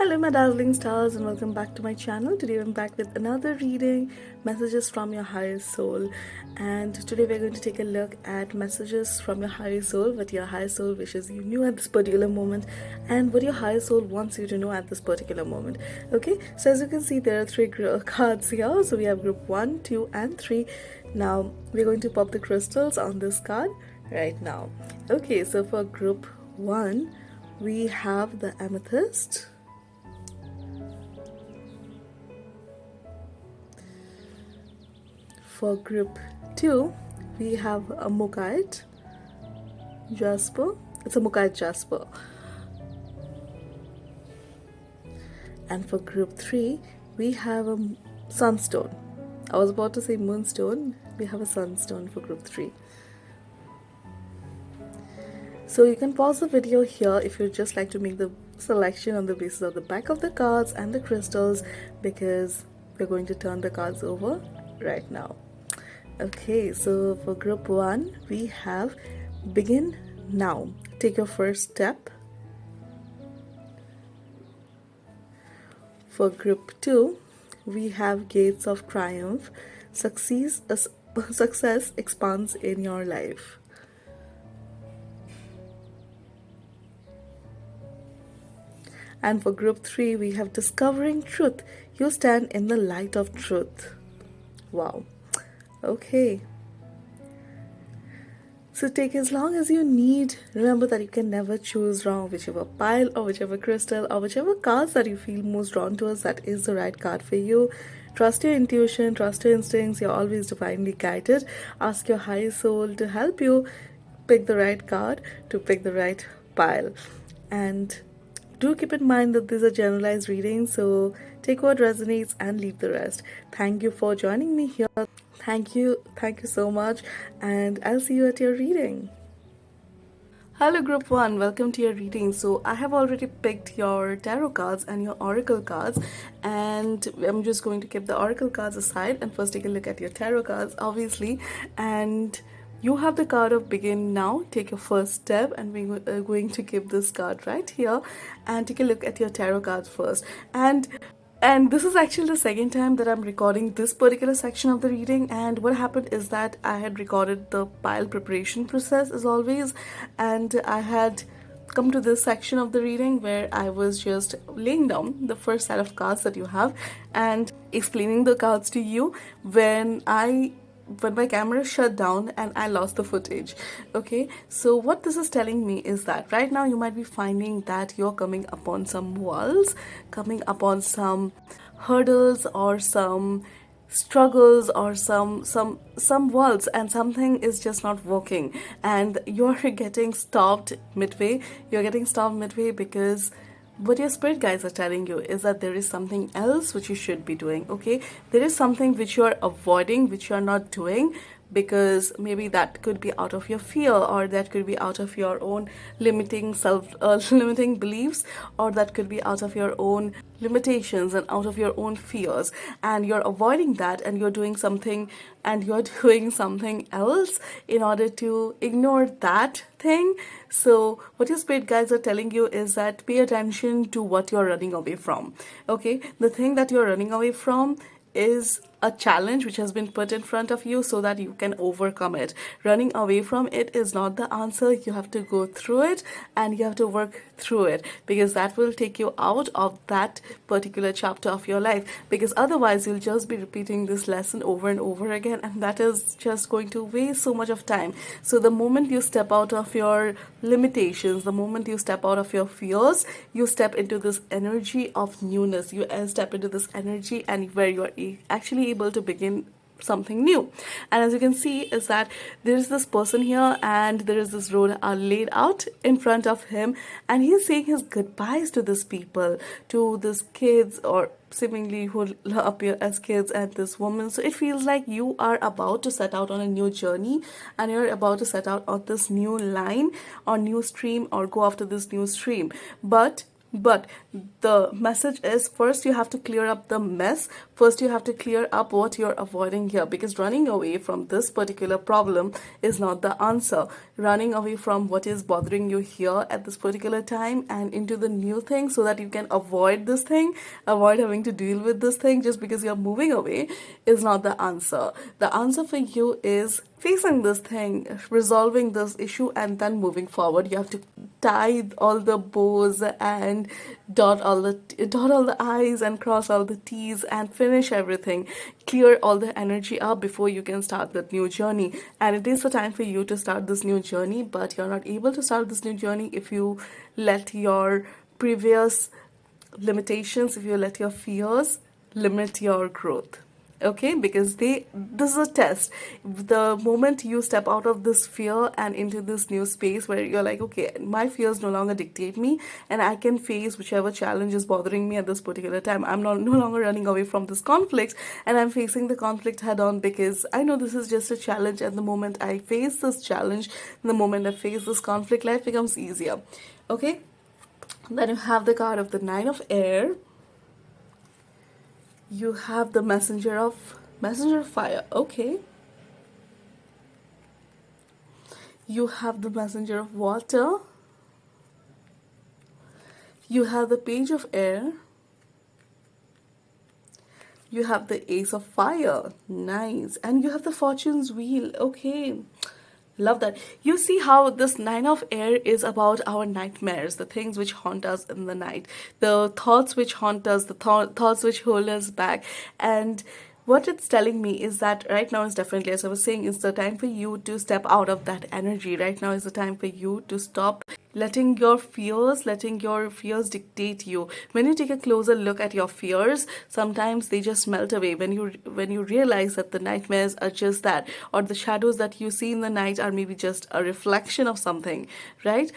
Hello my dazzling stars and welcome back to my channel. Today I'm back with another reading, messages from your higher soul. And today we're going to take a look at messages from your higher soul, what your higher soul wishes you knew at this particular moment and what your higher soul wants you to know at this particular moment. Okay, so as you can see there are three cards here. So we have group 1, 2 and 3. Now we're going to pop the crystals on this card right now. Okay, so for group 1 we have the Amethyst. For group 2, we have a Mookaite, Jasper. It's a Mookaite Jasper. And for group 3, we have a Sunstone. I was about to say Moonstone. We have a Sunstone for group 3. So you can pause the video here if you'd just like to make the selection on the basis of the back of the cards and the crystals, because we're going to turn the cards over right now. Okay, so for group 1 we have begin now, take your first step. For group 2 we have gates of triumph, success expands in your life. And for group 3 we have discovering truth, you stand in the light of truth. Wow. Okay, so take as long as you need. Remember that you can never choose wrong. Whichever pile or whichever crystal or whichever cards that you feel most drawn towards, that is the right card for you. Trust your intuition, trust your instincts. You're always divinely guided. Ask your higher soul to help you pick the right card, to pick the right pile. And do keep in mind that these are generalized readings, so take what resonates and leave the rest. Thank you for joining me here. Thank you so much, and I'll see you at your reading. Hello group 1, welcome to your reading. So I have already picked your tarot cards and your oracle cards, and I'm just going to keep the oracle cards aside and first take a look at your tarot cards, obviously. And you have the card of begin now, take your first step, and we're going to keep this card right here and take a look at your tarot cards first. And this is actually the second time that I'm recording this particular section of the reading, and what happened is that I had recorded the pile preparation process as always, and I had come to this section of the reading where I was just laying down the first set of cards that you have and explaining the cards to you when my camera shut down and I lost the footage. Okay, so what this is telling me is that right now you might be finding that you're coming upon some walls, coming upon some hurdles or some struggles or some walls, and something is just not working and you're getting stopped midway. Because what your spirit guides are telling you is that there is something else which you should be doing. Okay, there is something which you are avoiding, which you are not doing, because maybe that could be out of your fear, or that could be out of your own limiting limiting beliefs, or that could be out of your own limitations and out of your own fears, and you're avoiding that and you're doing something else in order to ignore that thing. So what your spirit guides are telling you is that pay attention to what you're running away from. Okay, the thing that you're running away from is a challenge which has been put in front of you so that you can overcome it. Running away from it is not the answer. You have to go through it and you have to work through it, because that will take you out of that particular chapter of your life, because otherwise you'll just be repeating this lesson over and over again, and that is just going to waste so much of time. So the moment you step out of your limitations, the moment you step out of your fears, you step into this energy of newness. You step into this energy and where you're actually able to begin something new. And as you can see is that there is this person here and there is this road laid out in front of him, and he's saying his goodbyes to these people, to these kids, or seemingly who appear as kids, and this woman. So it feels like you are about to set out on a new journey, and you're about to set out on this new line or new stream, or go after this new stream. But But the message is, first you have to clear up the mess. First you have to clear up what you're avoiding here, because running away from this particular problem is not the answer. Running away from what is bothering you here at this particular time and into the new thing so that you can avoid this thing, avoid having to deal with this thing just because you're moving away, is not the answer. The answer for you is facing this thing, resolving this issue, and then moving forward. You have to tie all the bows and dot all the i's and cross all the t's and finish everything. Clear all the energy up before you can start that new journey. And it is the time for you to start this new journey, but you're not able to start this new journey if you let your previous limitations, if you let your fears limit your growth. Okay, because this is a test. The moment you step out of this fear and into this new space where you're like, okay, my fears no longer dictate me and I can face whichever challenge is bothering me at this particular time. I'm no longer running away from this conflict, and I'm facing the conflict head on, because I know this is just a challenge. At the moment I face this challenge, the moment I face this conflict, life becomes easier. Okay, then you have the card of the Nine of Air. You have the messenger of fire. Okay, you have the messenger of water. You have the page of air. You have the ace of fire. Nice. And you have the fortune's wheel. Okay, love that. You see how this Nine of Air is about our nightmares, the things which haunt us in the night, the thoughts which haunt us, the thoughts which hold us back. And what it's telling me is that right now is definitely, as I was saying, it's the time for you to step out of that energy. Right now is the time for you to stop letting your fears dictate you. When you take a closer look at your fears, sometimes they just melt away when you realize that the nightmares are just that, or the shadows that you see in the night are maybe just a reflection of something, right?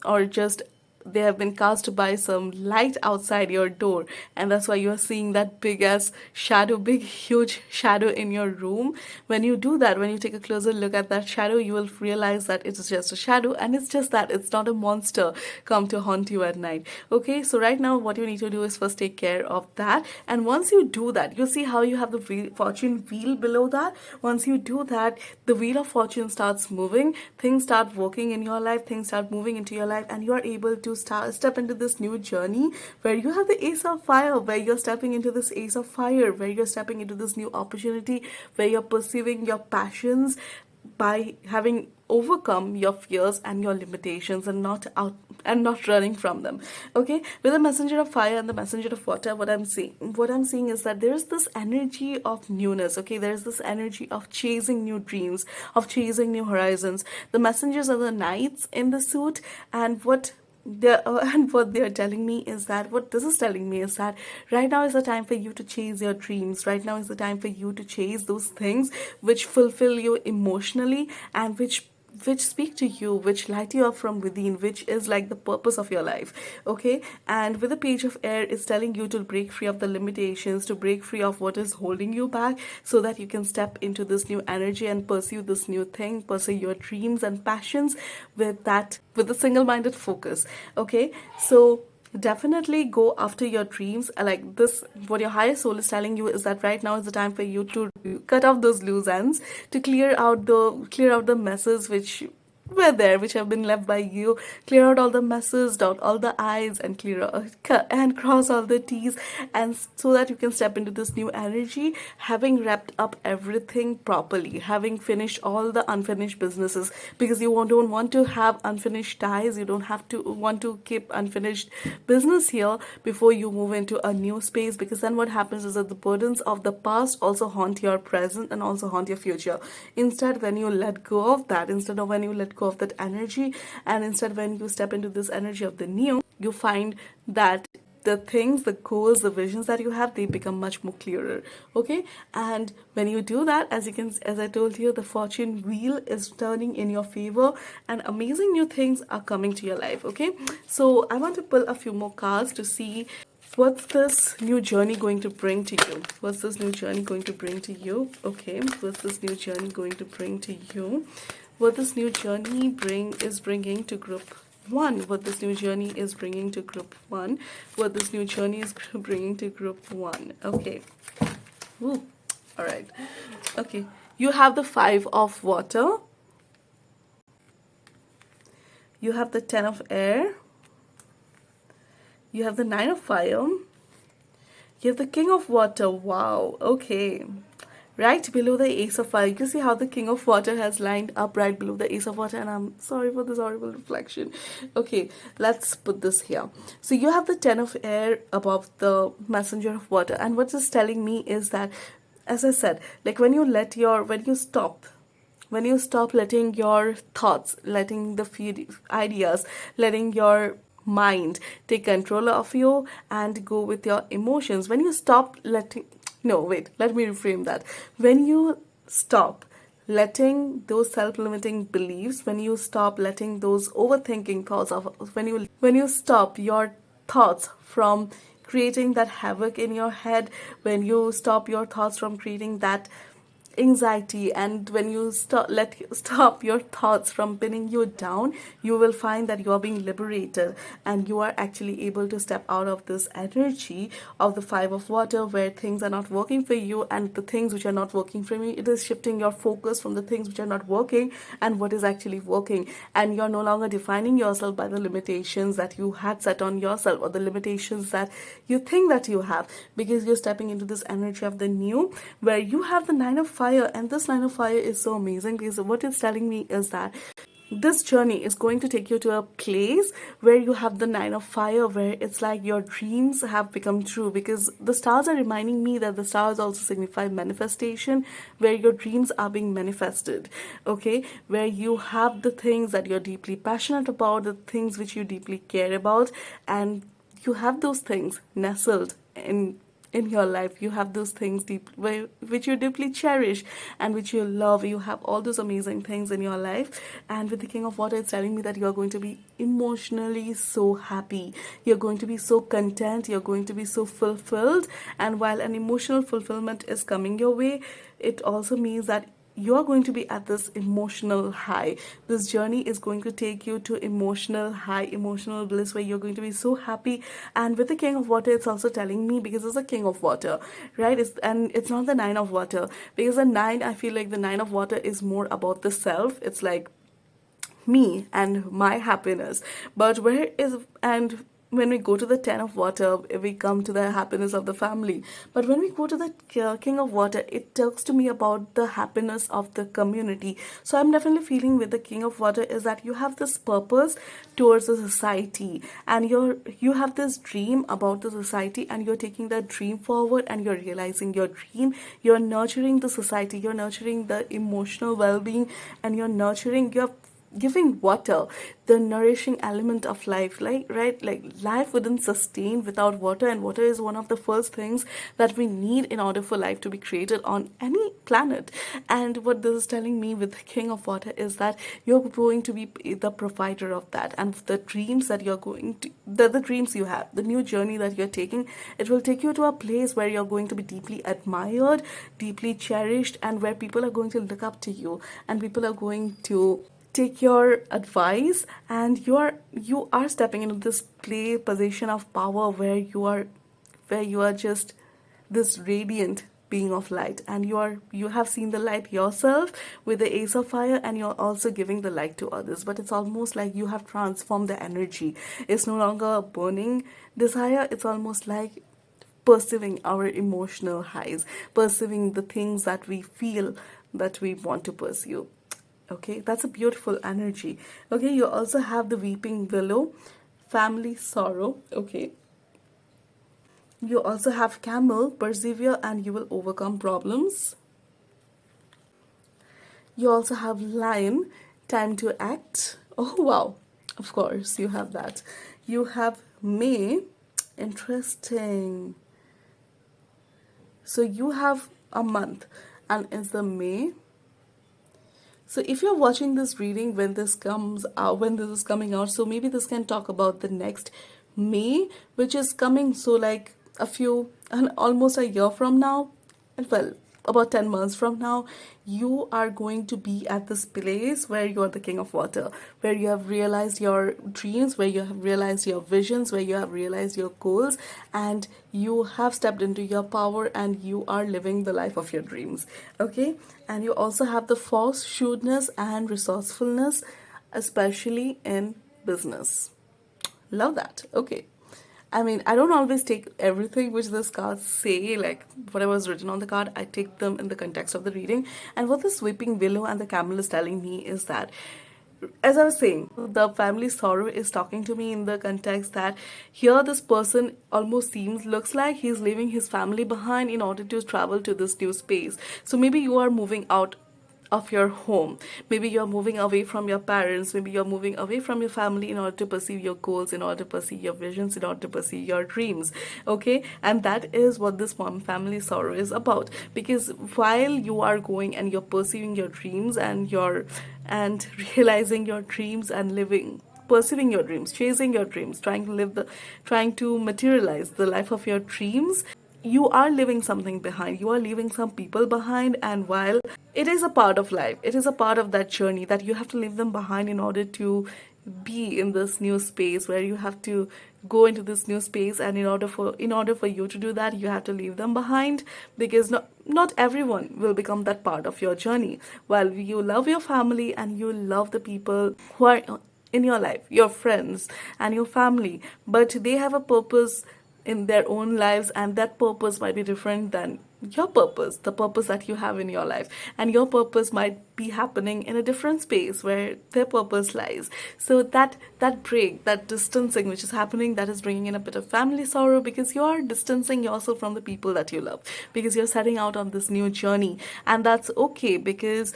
Or just they have been cast by some light outside your door, and that's why you're seeing that big huge shadow in your room. When you do that, when you take a closer look at that shadow, you will realize that it is just a shadow, and it's just that it's not a monster come to haunt you at night. Okay, so right now what you need to do is first take care of that, and once you do that, you see how you have the fortune wheel below that. Once you do that, the wheel of fortune starts moving, things start working in your life, things start moving into your life, and you are able to step into this new journey where you have the ace of fire, where you're stepping into this ace of fire, where you're stepping into this new opportunity, where you're pursuing your passions by having overcome your fears and your limitations, and not running from them. Okay, with the messenger of fire and the messenger of water, what I'm seeing is that there's this energy of newness. Okay, there's this energy of chasing new dreams, of chasing new horizons. The messengers are the knights in the suit, and what they're telling me is that, what this is telling me is that right now is the time for you to chase your dreams. Right now is the time for you to chase those things which fulfill you emotionally, and which speak to you, which light you up from within, which is like the purpose of your life. Okay, and with the page of air, it's telling you to break free of the limitations, to break free of what is holding you back, so that you can step into this new energy and pursue this new thing, pursue your dreams and passions with a single-minded focus. Okay, so definitely go after your dreams. Like this, what your higher soul is telling you is that right now is the time for you to cut off those loose ends, to clear out the messes which were there, which have been left by you. Clear out all the messes, dot all the i's, and and cross all the t's, and so that you can step into this new energy, having wrapped up everything properly, having finished all the unfinished businesses, because you don't want to have unfinished ties. You don't have to want to keep unfinished business here before you move into a new space, because then what happens is that the burdens of the past also haunt your present and also haunt your future. Instead, when you let go of that, instead of when you let go of that energy, and instead when you step into this energy of the new, you find that the things, the goals, the visions that you have, they become much more clearer. Okay, and when you do that, as I told you, the fortune wheel is turning in your favor, and amazing new things are coming to your life. Okay, so I want to pull a few more cards to see what's this new journey going to bring to you. What's this new journey going to bring to you? Okay, what's this new journey going to bring to you? What this new journey bringing to group 1, what this new journey is bringing to group 1, what this new journey is bringing to group 1. Okay. Woo. All right. Okay. You have the 5 of water. You have the 10 of air. You have the 9 of fire. You have the king of water. Wow. Okay. Right below the ace of fire, you see how the king of water has lined up right below the ace of water, and I'm sorry for this horrible reflection. Okay, let's put this here. So you have the 10 of air above the messenger of water, and what it's telling me is that, as I said, like when you stop letting your thoughts, letting the ideas, letting your mind take control of you and go with your emotions, when you stop letting, no, wait, let me reframe that. When you stop letting those self-limiting beliefs, when you stop letting those overthinking thoughts of, when you stop your thoughts from creating that havoc in your head, when you stop your thoughts from creating that anxiety, and when you stop your thoughts from pinning you down, you will find that you are being liberated, and you are actually able to step out of this energy of the 5 of water, where things are not working for you, and the things which are not working for me, it is shifting your focus from the things which are not working and what is actually working, and you're no longer defining yourself by the limitations that you had set on yourself, or the limitations that you think that you have, because you're stepping into this energy of the new, where you have the 9 of fire. And this 9 of fire is so amazing, because what it's telling me is that this journey is going to take you to a place where you have the 9 of fire, where it's like your dreams have become true, because the stars are reminding me that the stars also signify manifestation, where your dreams are being manifested. Okay, where you have the things that you're deeply passionate about, the things which you deeply care about, and you have those things nestled in your life. You have those things which you deeply cherish and which you love. You have all those amazing things in your life, and with the king of water, it's telling me that you are going to be emotionally so happy, you're going to be so content, you're going to be so fulfilled. And while an emotional fulfillment is coming your way, it also means that you're going to be at this emotional high. This journey is going to take you to emotional high, emotional bliss, where you're going to be so happy. And with the king of water, it's also telling me, because it's a king of water, right? And it's not the 9 of water, because the 9, I feel like the 9 of water is more about the self. It's like me and my happiness. But where is, and when we go to the 10 of water, we come to the happiness of the family. But when we go to the king of water, it talks to me about the happiness of the community. So I'm definitely feeling with the king of water is that you have this purpose towards the society, and you have this dream about the society, and you're taking that dream forward, and you're realizing your dream. You're nurturing the society, you're nurturing the emotional well-being, and you're giving water, the nourishing element of life, like, right? Like, life wouldn't sustain without water, and water is one of the first things that we need in order for life to be created on any planet. And what this is telling me with the king of water is that you're going to be the provider of that, and the dreams that you're going to, the dreams you have, the new journey that you're taking, it will take you to a place where you're going to be deeply admired, deeply cherished, and where people are going to look up to you, and people are going to take your advice, and you are stepping into this position of power, where you are just this radiant being of light, and you have seen the light yourself with the ace of fire, and you're also giving the light to others. But it's almost like you have transformed the energy. It's no longer a burning desire, it's almost like perceiving our emotional highs, perceiving the things that we feel that we want to pursue. Okay, that's a beautiful energy. Okay, you also have the weeping willow, family sorrow. Okay, you also have camel, persevere and you will overcome problems. You also have lion, time to act. Oh wow, of course you have that. You have May, interesting. So you have a month, and it's the May. So if you're watching this reading when this comes out, when this is coming out, so maybe this can talk about the next May, which is coming. So like almost a year from now. And well, about 10 months from now, you are going to be at this place where you are the king of water, where you have realized your dreams, where you have realized your visions, where you have realized your goals, and you have stepped into your power and you are living the life of your dreams. Okay, and you also have the force, shrewdness, and resourcefulness, especially in business. Love that. Okay. I mean, I don't always take everything which this cards say, like whatever is written on the card, I take them in the context of the reading. And what the sweeping willow and the camel is telling me is that, as I was saying, the family sorrow is talking to me in the context that here this person almost looks like he's leaving his family behind in order to travel to this new space. So maybe you are moving out of your home. Maybe you're moving away from your parents. Maybe you're moving away from your family in order to pursue your goals, in order to pursue your visions, in order to pursue your dreams. Okay, and that is what this family sorrow is about. Because while you are going and you're pursuing your dreams and realizing your dreams and living, pursuing your dreams, chasing your dreams, trying to materialize the life of your dreams, you are leaving something behind. You are leaving some people behind. And while it is a part of life, it is a part of that journey that you have to leave them behind in order to be in this new space, where you have to go into this new space. And in order for you to do that, you have to leave them behind, because not everyone will become that part of your journey. While you love your family and you love the people who are in your life, your friends and your family, but they have a purpose in their own lives, and that purpose might be different than your purpose, the purpose that you have in your life, and your purpose might be happening in a different space where their purpose lies. So that break, that distancing which is happening, that is bringing in a bit of family sorrow, because you are distancing yourself from the people that you love, because you're setting out on this new journey. And that's okay, because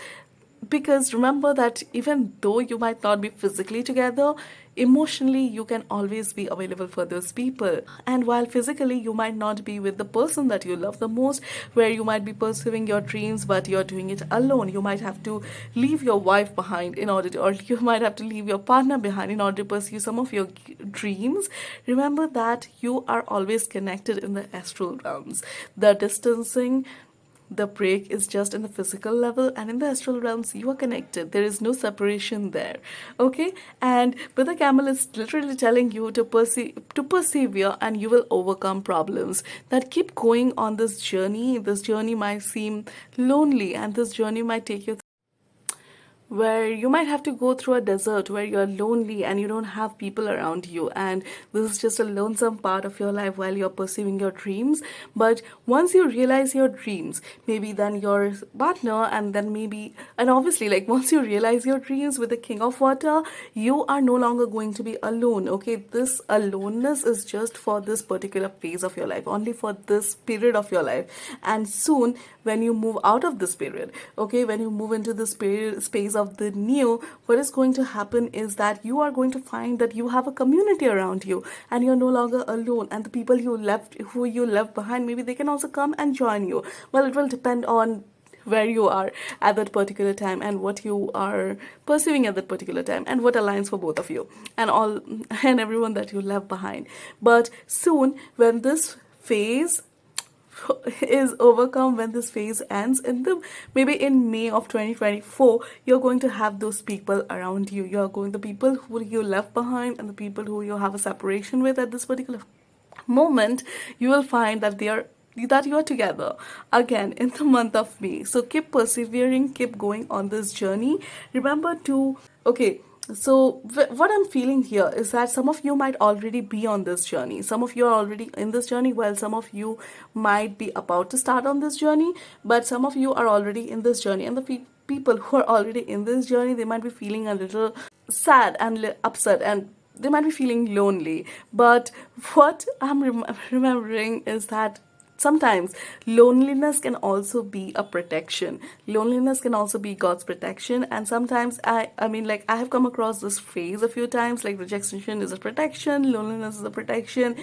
remember that even though you might not be physically together, emotionally you can always be available for those people. And while physically you might not be with the person that you love the most, where you might be pursuing your dreams but you're doing it alone, you might have to leave your wife behind in order to, or you might have to leave your partner behind in order to pursue some of your dreams. Remember that you are always connected in the astral realms. The distancing, the break is just in the physical level, and in the astral realms you are connected. There is no separation there. Okay, and but the camel is literally telling you to persevere, and you will overcome problems. That keep going on this journey. This journey might seem lonely, and this journey might take you where you might have to go through a desert where you're lonely and you don't have people around you, and this is just a lonesome part of your life while you're pursuing your dreams. But once you realize your dreams, maybe then your partner, and then maybe, and obviously, like, once you realize your dreams with the king of water, you are no longer going to be alone. Okay, this aloneness is just for this particular phase of your life, only for this period of your life. And soon, when you move out of this period, okay, when you move into this space of the new, what is going to happen is that you are going to find that you have a community around you, and you're no longer alone. And the people who you left behind, maybe they can also come and join you. Well, it will depend on where you are at that particular time, and what you are pursuing at that particular time, and what aligns for both of you and all and everyone that you left behind. But soon, when this phase is overcome, when this phase ends in the maybe in May of 2024, you're going to have those people around you. The people who you left behind and the people who you have a separation with at this particular moment, you will find that you are together again in the month of May. So keep persevering, keep going on this journey. Remember to, okay, so what I'm feeling here is that some of you might already be on this journey. Some of you are already in this journey, while some of you might be about to start on this journey. But some of you are already in this journey, and the people who are already in this journey, they might be feeling a little sad and upset, and they might be feeling lonely. But what I'm remembering is that sometimes loneliness can also be a protection. Loneliness can also be God's protection. And sometimes I mean, like, I have come across this phrase a few times, like, rejection is a protection, loneliness is a protection.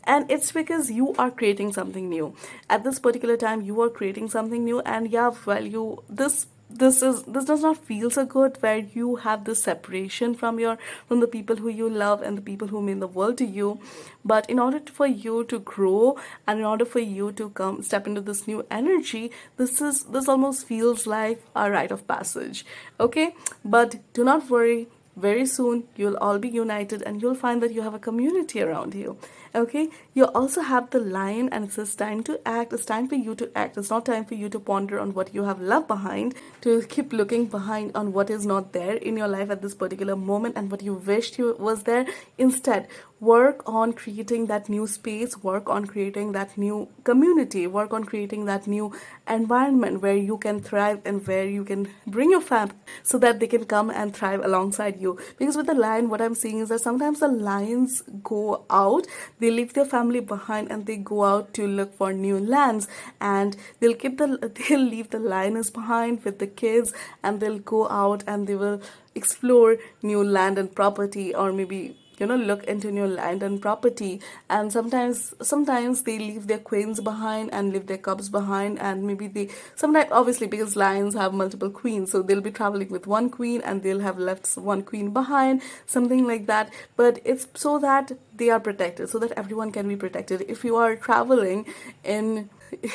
And it's because you are creating something new at this particular time. You are creating something new, and yeah, well, this this does not feel so good, where you have this separation from the people who you love and the people who mean the world to you. But in order for you to grow, and in order for you to come step into this new energy, this almost feels like a rite of passage. Okay, but do not worry, very soon you'll all be united and you'll find that you have a community around you. Okay, you also have the lion, and it says time to act. It's time for you to act. It's not time for you to ponder on what you have left behind, to keep looking behind on what is not there in your life at this particular moment and what you wished you was there. Instead, work on creating that new space, work on creating that new community, work on creating that new environment where you can thrive and where you can bring your family so that they can come and thrive alongside you. Because with the lion, what I'm seeing is that sometimes the lions go out, they leave their family behind and they go out to look for new lands, and they'll leave the lioness behind with the kids, and they'll go out and they will explore new land and property, or maybe look into new land and property. And sometimes they leave their queens behind and leave their cubs behind, and maybe they sometimes, obviously because lions have multiple queens, so they'll be traveling with one queen and they'll have left one queen behind, something like that. But it's so that they are protected, so that everyone can be protected. If you are traveling in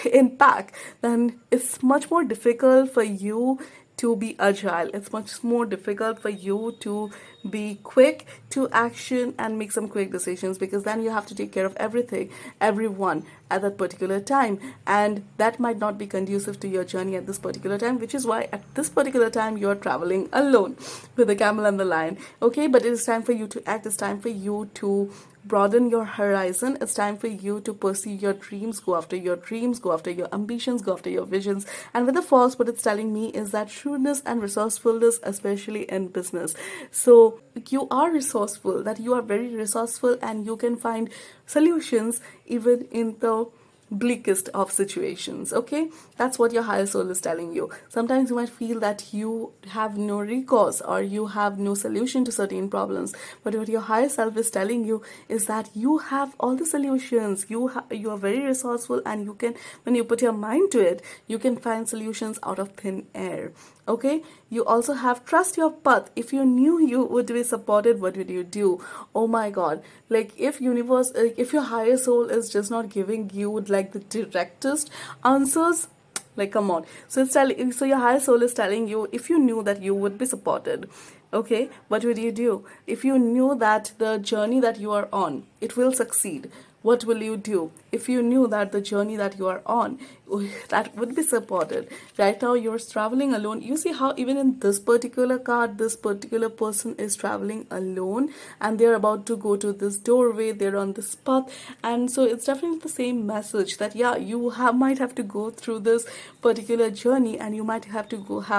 in pack, then it's much more difficult for you to be agile. It's much more difficult for you to be quick to action and make some quick decisions, because then you have to take care of everything, everyone at that particular time. And that might not be conducive to your journey at this particular time, which is why at this particular time you're traveling alone with the camel and the lion. Okay, but it is time for you to act. It's time for you to broaden your horizon. It's time for you to pursue your dreams, go after your dreams, go after your ambitions, go after your visions. And with the false, what it's telling me is that shrewdness and resourcefulness, especially in business. So you are resourceful, that you are very resourceful, and you can find solutions even in the bleakest of situations. Okay, that's what your higher soul is telling you. Sometimes you might feel that you have no recourse or you have no solution to certain problems, but what your higher self is telling you is that you have all the solutions. You are very resourceful, and you can, when you put your mind to it, you can find solutions out of thin air. Okay, you also have trust your path. If you knew you would be supported, what would you do? Oh my god, like if your higher soul is just not giving you like the directest answers, like come on. So so your higher soul is telling you, if you knew that you would be supported, okay, what would you do? If you knew that the journey that you are on, it will succeed, what will you do? If you knew that the journey that you are on, that would be supported. Right now you're traveling alone. You see how even in this particular card, this particular person is traveling alone, and they're about to go to this doorway, they're on this path. And so it's definitely the same message that yeah, you might have to go through this particular journey, and you might have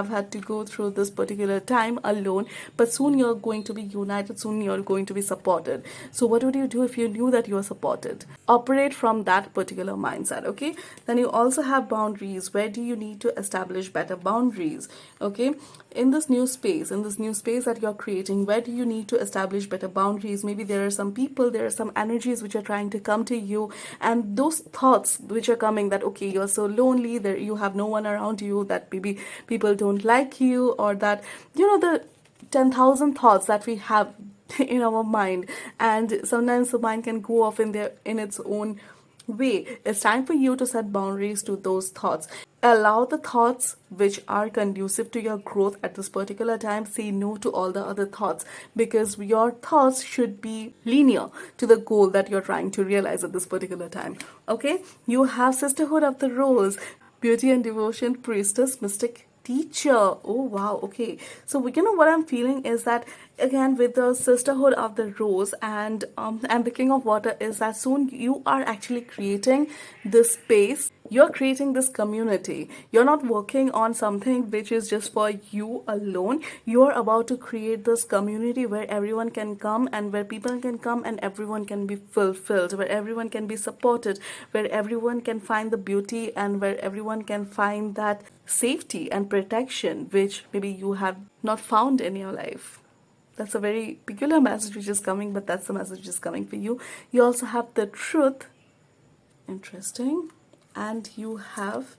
had to go through this particular time alone, but soon you're going to be united, soon you're going to be supported. So what would you do if you knew that you are supported? Operate from that particular mindset. Okay, then you also have boundaries. Where do you need to establish better boundaries? Okay, in this new space, that you're creating, where do you need to establish better boundaries? Maybe there are some people, there are some energies which are trying to come to you, and those thoughts which are coming, that okay, you're so lonely, there you have no one around you, that maybe people don't like you, or that the 10,000 thoughts that we have in our mind, and sometimes the mind can go off in its own way. It's time for you to set boundaries to those thoughts. Allow the thoughts which are conducive to your growth at this particular time. Say no to all the other thoughts, because your thoughts should be linear to the goal that you're trying to realize at this particular time. Okay, you have sisterhood of the rose, beauty and devotion, priestess, mystic, teacher. Oh wow, okay. So what I'm feeling is that, again, with the sisterhood of the rose and the king of water, is that soon you are actually creating this space, you're creating this community. You're not working on something which is just for you alone. You're about to create this community where everyone can come, and where people can come, and everyone can be fulfilled, where everyone can be supported, where everyone can find the beauty, and where everyone can find that safety and protection which maybe you have not found in your life. That's a very peculiar message which is coming, but that's the message which is coming for you. You also have the truth. Interesting. And you have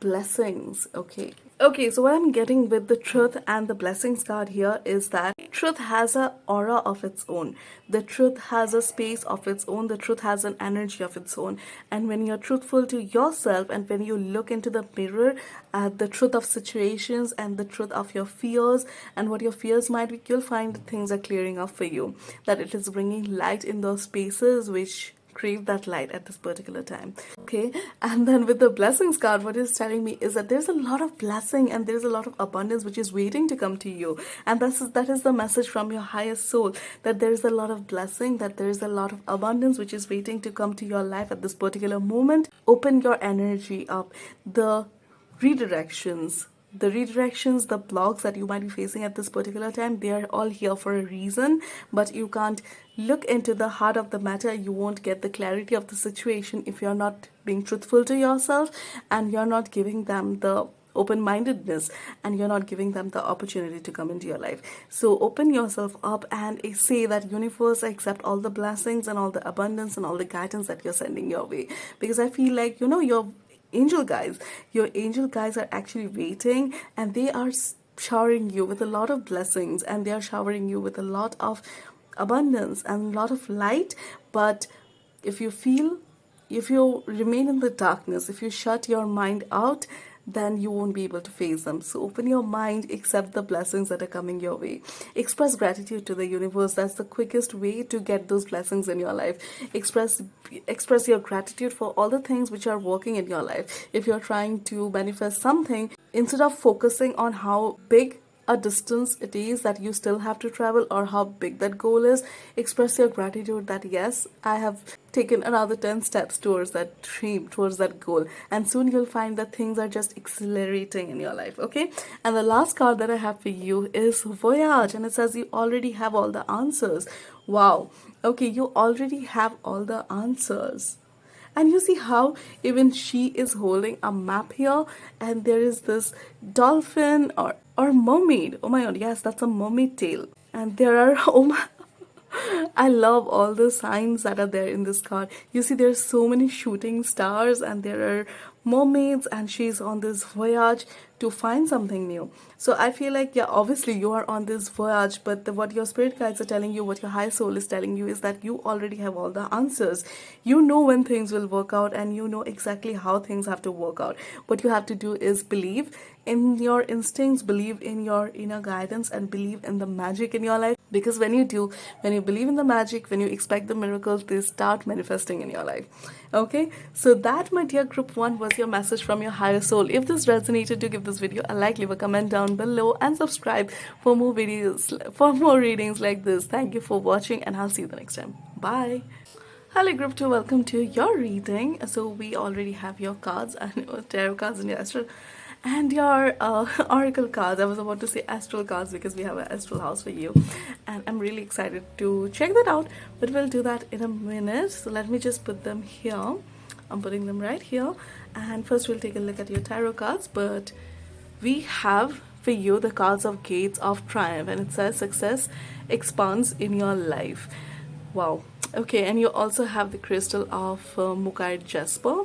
blessings. Okay. Okay, so what I'm getting with the truth and the blessings card here is that truth has a aura of its own. The truth has a space of its own. The truth has an energy of its own. And when you're truthful to yourself and when you look into the mirror at the truth of situations and the truth of your fears and what your fears might be, you'll find that things are clearing up for you. That it is bringing light in those spaces which crave that light at this particular time. Okay, and then with the blessings card, what it's telling me is that there's a lot of blessing and there's a lot of abundance which is waiting to come to you. And that is the message from your highest soul, that there's a lot of blessing, that there's a lot of abundance which is waiting to come to your life at this particular moment. Open your energy up. The redirections, the blocks that you might be facing at this particular time, they are all here for a reason, but you can't look into the heart of the matter. You won't get the clarity of the situation if you're not being truthful to yourself and you're not giving them the open-mindedness and you're not giving them the opportunity to come into your life. So open yourself up and say that universe, accept all the blessings and all the abundance and all the guidance that you're sending your way, because I feel like your angel guys are actually waiting, and they are showering you with a lot of blessings, and they are showering you with a lot of abundance and a lot of light. But if you remain in the darkness, if you shut your mind out, then you won't be able to face them. So open your mind, accept the blessings that are coming your way. Express gratitude to the universe. That's the quickest way to get those blessings in your life. Express your gratitude for all the things which are working in your life. If you're trying to manifest something, instead of focusing on how big a distance it is that you still have to travel or how big that goal is, express your gratitude that yes, I have taken another 10 steps towards that dream, towards that goal, and soon you'll find that things are just accelerating in your life. Okay, and the last card that I have for you is Voyage, and it says you already have all the answers. Wow. Okay, you already have all the answers. And you see how even she is holding a map here, and there is this dolphin or mermaid. Oh my god, yes, that's a mermaid tail. And there are oh my, I love all the signs that are there in this card. You see, there's so many shooting stars, and there are mermaids, and she's on this voyage to find something new. So I feel like, yeah, obviously you are on this voyage, but what your spirit guides are telling you, what your high soul is telling you, is that you already have all the answers. You know when things will work out, and you know exactly how things have to work out. What you have to do is believe in your instincts, believe in your inner guidance, and believe in the magic in your life. Because when you believe in the magic, when you expect the miracles, they start manifesting in your life. Okay, so that, my dear group 1, was your message from your higher soul. If this resonated, do give this video a like, leave a comment down below, and subscribe for more videos, for more readings like this. Thank you for watching, and I'll see you the next time. Bye. Hello group 2, welcome to your reading. So we already have your cards and tarot cards and your astral and your oracle cards. I was about to say astral cards because we have an astral house for you, and I'm really excited to check that out, but we'll do that in a minute. So let me just put them here. I'm putting them right here, and first we'll take a look at your tarot cards. But we have for you the cards of Gates of Triumph, and it says success expands in your life. Wow. Okay, and you also have the crystal of Mookaite Jasper.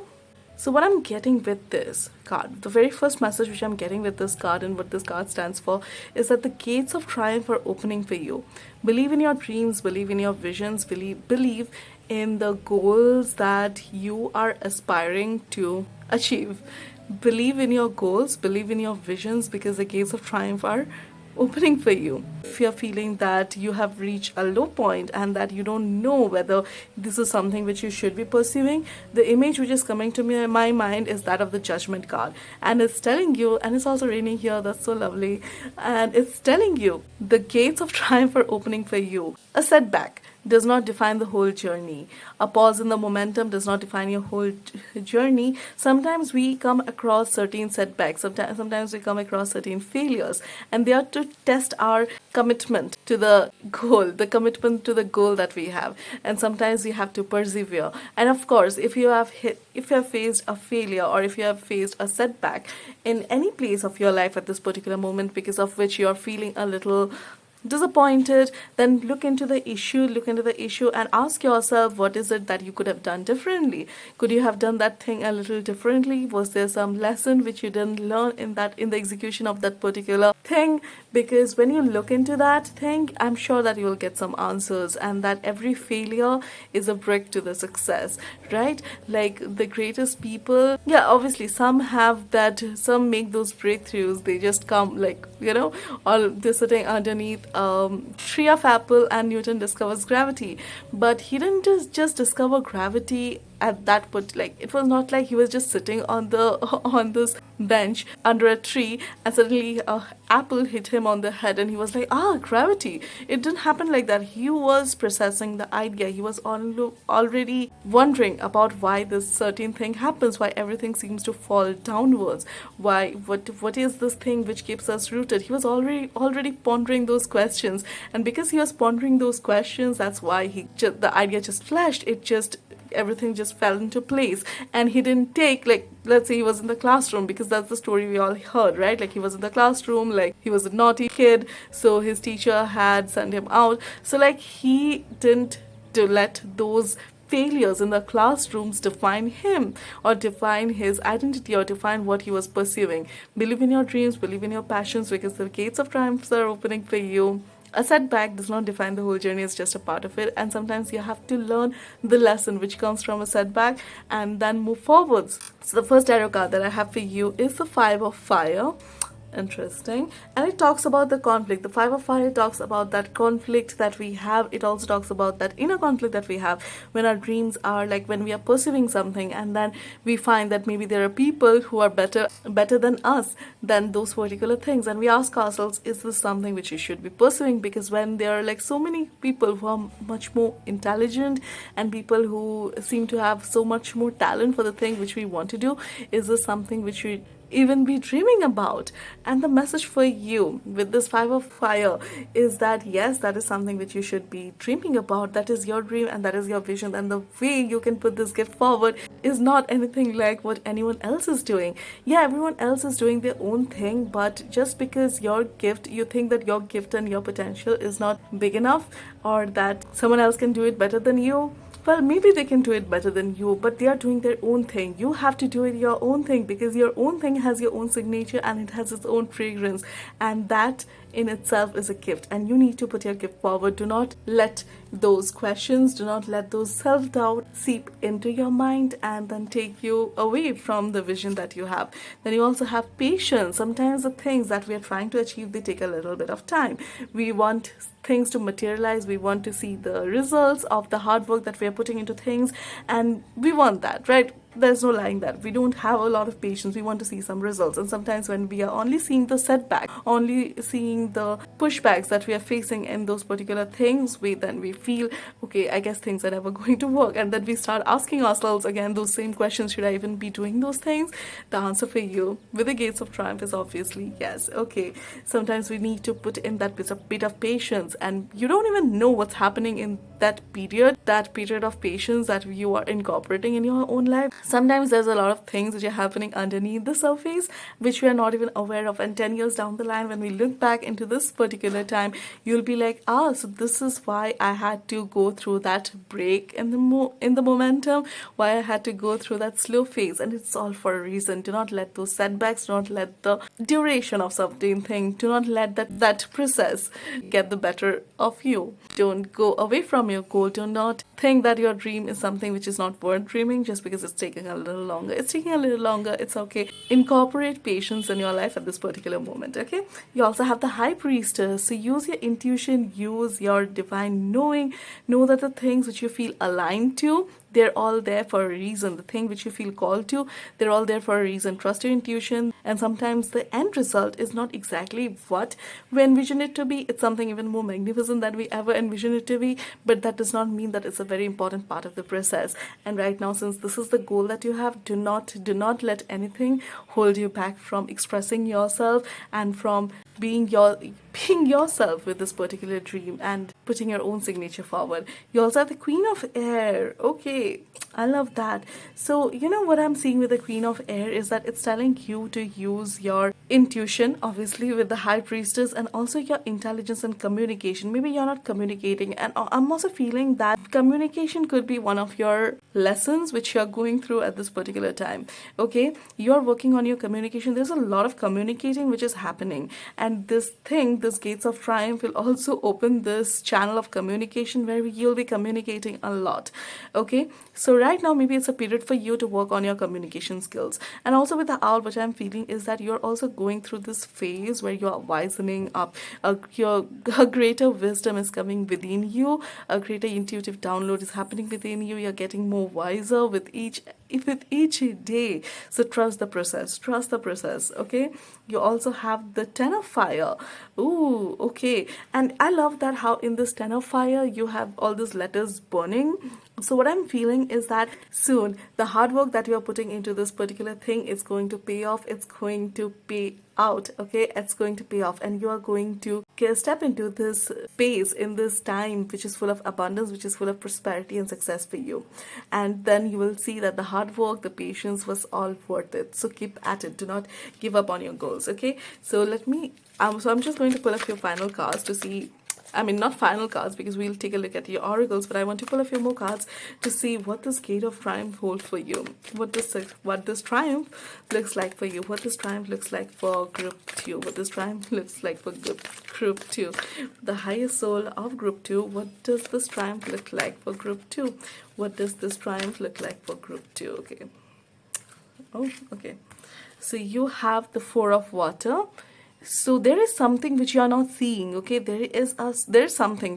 So what I'm getting with this card, the very first message which I'm getting with this card and what this card stands for, is that the gates of triumph are opening for you. Believe in your dreams, believe in your visions, believe in the goals that you are aspiring to achieve. Believe in your goals, believe in your visions, because the gates of triumph are opening for you. If you're feeling that you have reached a low point and that you don't know whether this is something which you should be pursuing, the image which is coming to my mind is that of the Judgment card, and it's telling you, and it's also raining here, that's so lovely, and it's telling you the gates of triumph are opening for you. A setback does not define the whole journey. A pause in the momentum does not define your whole journey. Sometimes we come across certain setbacks, sometimes we come across certain failures, and they are to test our commitment to the commitment to the goal that we have. And sometimes we have to persevere. And of course, if you have faced a failure, or if you have faced a setback in any place of your life at this particular moment, because of which you are feeling a little disappointed, then look into the issue and ask yourself, what is it that you could have done differently? Could you have done that thing a little differently? Was there some lesson which you didn't learn in the execution of that particular thing? Because when you look into that thing, I'm sure that you'll get some answers, and that every failure is a brick to the success, right? Like the greatest people, yeah, obviously some have that, some make those breakthroughs, they just come like, all they're sitting underneath tree of apple and Newton discovers gravity. But he didn't just discover gravity at that point. Like, it was not like he was just sitting on the on this bench under a tree and suddenly a apple hit him on the head and he was like, gravity. It didn't happen like that. He was processing the idea. He was already wondering about why this certain thing happens, why everything seems to fall downwards, why what is this thing which keeps us rooted. He was already pondering those questions, and because he was pondering those questions, that's why the idea just flashed. Everything just fell into place. And he didn't take, like, let's say he was in the classroom, because that's the story we all heard, right? Like, he was in the classroom, like he was a naughty kid, so his teacher had sent him out. So like, he didn't to let those failures in the classrooms define him, or define his identity, or define what he was pursuing. Believe in your dreams, believe in your passions, because the gates of triumphs are opening for you. A setback does not define the whole journey, it's just a part of it. And sometimes you have to learn the lesson which comes from a setback and then move forwards. So the first tarot card that I have for you is the Five of Fire. Interesting. And it talks about the conflict. The Five of Fire talks about that conflict that we have. It also talks about that inner conflict that we have when our dreams are, like, when we are pursuing something and then we find that maybe there are people who are better than us, than those particular things, and we ask ourselves, is this something which you should be pursuing? Because when there are like so many people who are much more intelligent and people who seem to have so much more talent for the thing which we want to do, is this something which we even be dreaming about? And the message for you with this Five of Fire is that yes, that is something which you should be dreaming about. That is your dream and that is your vision, and the way you can put this gift forward is not anything like what anyone else is doing. Yeah, everyone else is doing their own thing, but just because you think that your gift and your potential is not big enough, or that someone else can do it better than you, well, maybe they can do it better than you, but they are doing their own thing. You have to do it your own thing, because your own thing has your own signature and it has its own fragrance. And that in itself is a gift. And you need to put your gift forward. Do not let those questions, do not let those self-doubt seep into your mind and then take you away from the vision that you have. Then you also have patience. Sometimes the things that we are trying to achieve, they take a little bit of time. We want things to materialize, we want to see the results of the hard work that we are putting into things, and we want that, right? There's no lying that we don't have a lot of patience. We want to see some results, and sometimes when we are only seeing the setback, only seeing the pushbacks that we are facing in those particular things, then we feel, okay, I guess things are never going to work, and then we start asking ourselves again those same questions: should I even be doing those things? The answer for you with the Gates of Triumph is obviously yes. Okay, sometimes we need to put in that bit of patience, and you don't even know what's happening in that period of patience that you are incorporating in your own life. Sometimes there's a lot of things which are happening underneath the surface which we are not even aware of, and 10 years down the line, when we look back into this particular time, you'll be like, so this is why I had to go through that break in the momentum, why I had to go through that slow phase, and it's all for a reason. Do not let those setbacks, do not let the duration of something thing, do not let that process get the better of you. Don't go away from your goal. Do not think that your dream is something which is not worth dreaming just because it's taking a little longer. It's taking a little longer, it's okay. Incorporate patience in your life at this particular moment, okay? You also have the High Priestess. So use your intuition, use your divine knowing. Know that the things which you feel aligned to, they're all there for a reason. The thing which you feel called to, they're all there for a reason. Trust your intuition, and sometimes the end result is not exactly what we envision it to be. It's something even more magnificent than we ever envisioned it to be, but that does not mean that it's a very important part of the process. And right now, since this is the goal that you have, do not let anything hold you back from expressing yourself and from being yourself with this particular dream and putting your own signature forward. You also have the Queen of Air. Okay, I love that. So, you know what I'm seeing with the Queen of Air is that it's telling you to use your intuition, obviously, with the High Priestess, and also your intelligence and communication. Maybe you're not communicating, and I'm also feeling that communication could be one of your lessons which you're going through at this particular time. Okay, you're working on your communication. There's a lot of communicating which is happening, and this Gates of Triumph will also open this channel of communication where you'll be communicating a lot. Okay, so right now maybe it's a period for you to work on your communication skills. And also with the owl, what I'm feeling is that you're also going through this phase where you're wisening up. A greater wisdom is coming within you. A greater intuitive download is happening within you. You're getting more wiser with each day. So trust the process. Trust the process. Okay. You also have the Ten of Fire. Ooh, okay. And I love that how in this Ten of Fire you have all these letters burning. So what I'm feeling is that soon the hard work that you're putting into this particular thing is going to pay off. It's going to pay out. Okay, it's going to pay off, and you are going to step into this space in this time which is full of abundance, which is full of prosperity and success for you. And then you will see that the hard work, the patience was all worth it. So keep at it. Do not give up on your goals. Okay, so I'm just going to pull a few final cards to see. I mean, not final cards because we'll take a look at your oracles, but I want to pull a few more cards to see what this Gate of Triumph holds for you. What this triumph looks like for you. What this triumph looks like for group 2. What this triumph looks like for group 2. The highest soul of group 2. What does this triumph look like for group 2? What does this triumph look like for group 2? Okay. Oh, okay. So you have the Four of Water. So there is something which you are not seeing. Okay, there's something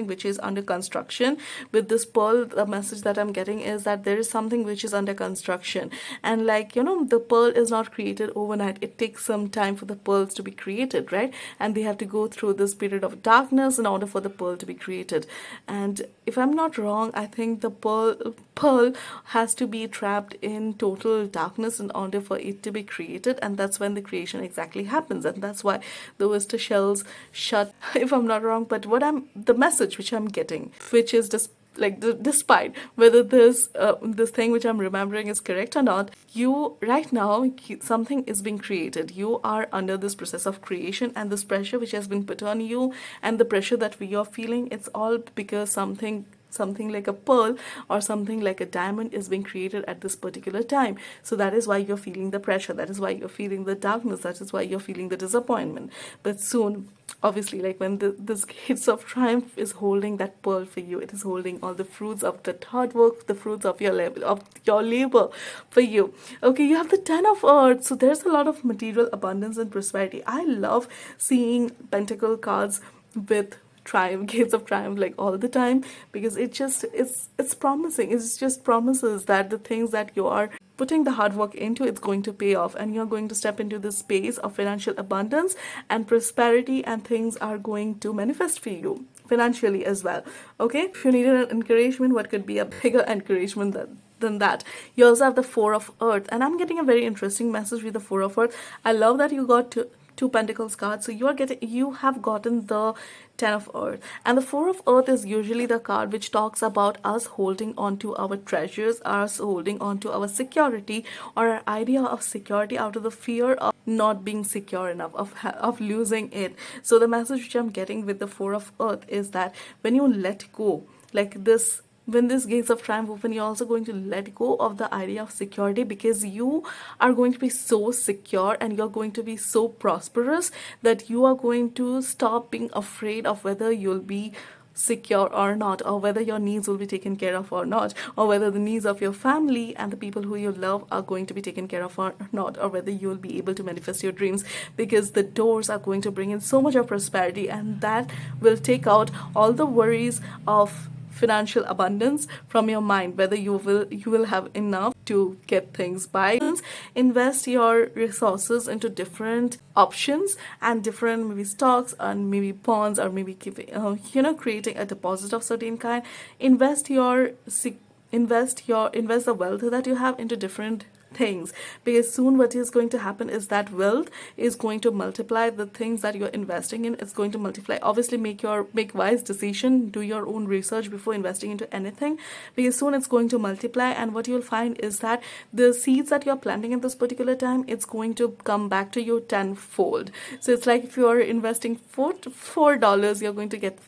which is under construction. With this pearl, the message that I'm getting is that there is something which is under construction, and like, you know, the pearl is not created overnight. It takes some time for the pearls to be created, right? And they have to go through this period of darkness in order for the pearl to be created. And if I'm not wrong, I think the pearl has to be trapped in total darkness in order for it to be created, and that's when the creation exactly happens. And that's why the oyster shells shut, if I'm not wrong. But the message which I'm getting, which is just like despite whether this thing which I'm remembering is correct or not, you right now, something is being created. You are under this process of creation, and this pressure which has been put on you, and the pressure that we are feeling, it's all because something like a pearl or something like a diamond is being created at this particular time. So that is why you're feeling the pressure. That is why you're feeling the darkness. That is why you're feeling the disappointment. But soon, obviously, like when this Gates of Triumph is holding that pearl for you, it is holding all the fruits of the hard work, the fruits of your labor for you. Okay, you have the Ten of Earth. So there's a lot of material abundance and prosperity. I love seeing pentacle cards with triumph, Gates of Triumph, like all the time, because it's promising. It's just promises that the things that you are putting the hard work into, it's going to pay off, and you're going to step into this space of financial abundance and prosperity, and things are going to manifest for you financially as well. Okay, if you needed an encouragement, what could be a bigger encouragement than that? You also have the Four of Earth, and I'm getting a very interesting message with the Four of Earth. I love that you got two Pentacles cards. So you have gotten the Ten of Earth, and the Four of Earth is usually the card which talks about us holding on to our treasures, us holding on to our security, or our idea of security out of the fear of not being secure enough, of losing it. So the message which I'm getting with the Four of Earth is that when you let go, like this, when this Gates of Triumph open, you're also going to let go of the idea of security, because you are going to be so secure and you're going to be so prosperous that you are going to stop being afraid of whether you'll be secure or not, or whether your needs will be taken care of or not, or whether the needs of your family and the people who you love are going to be taken care of or not, or whether you will be able to manifest your dreams, because the doors are going to bring in so much of prosperity, and that will take out all the worries of financial abundance from your mind, whether you will have enough to get things by. Invest your resources into different options and different maybe stocks and maybe bonds, or maybe keeping creating a deposit of certain kind. Invest the wealth that you have into different things, because soon what is going to happen is that wealth is going to multiply. The things that you're investing in, it's going to multiply. Obviously make wise decision, do your own research before investing into anything, because soon it's going to multiply. And what you'll find is that the seeds that you're planting at this particular time, it's going to come back to you tenfold. So it's like if you're investing $4, you're going to get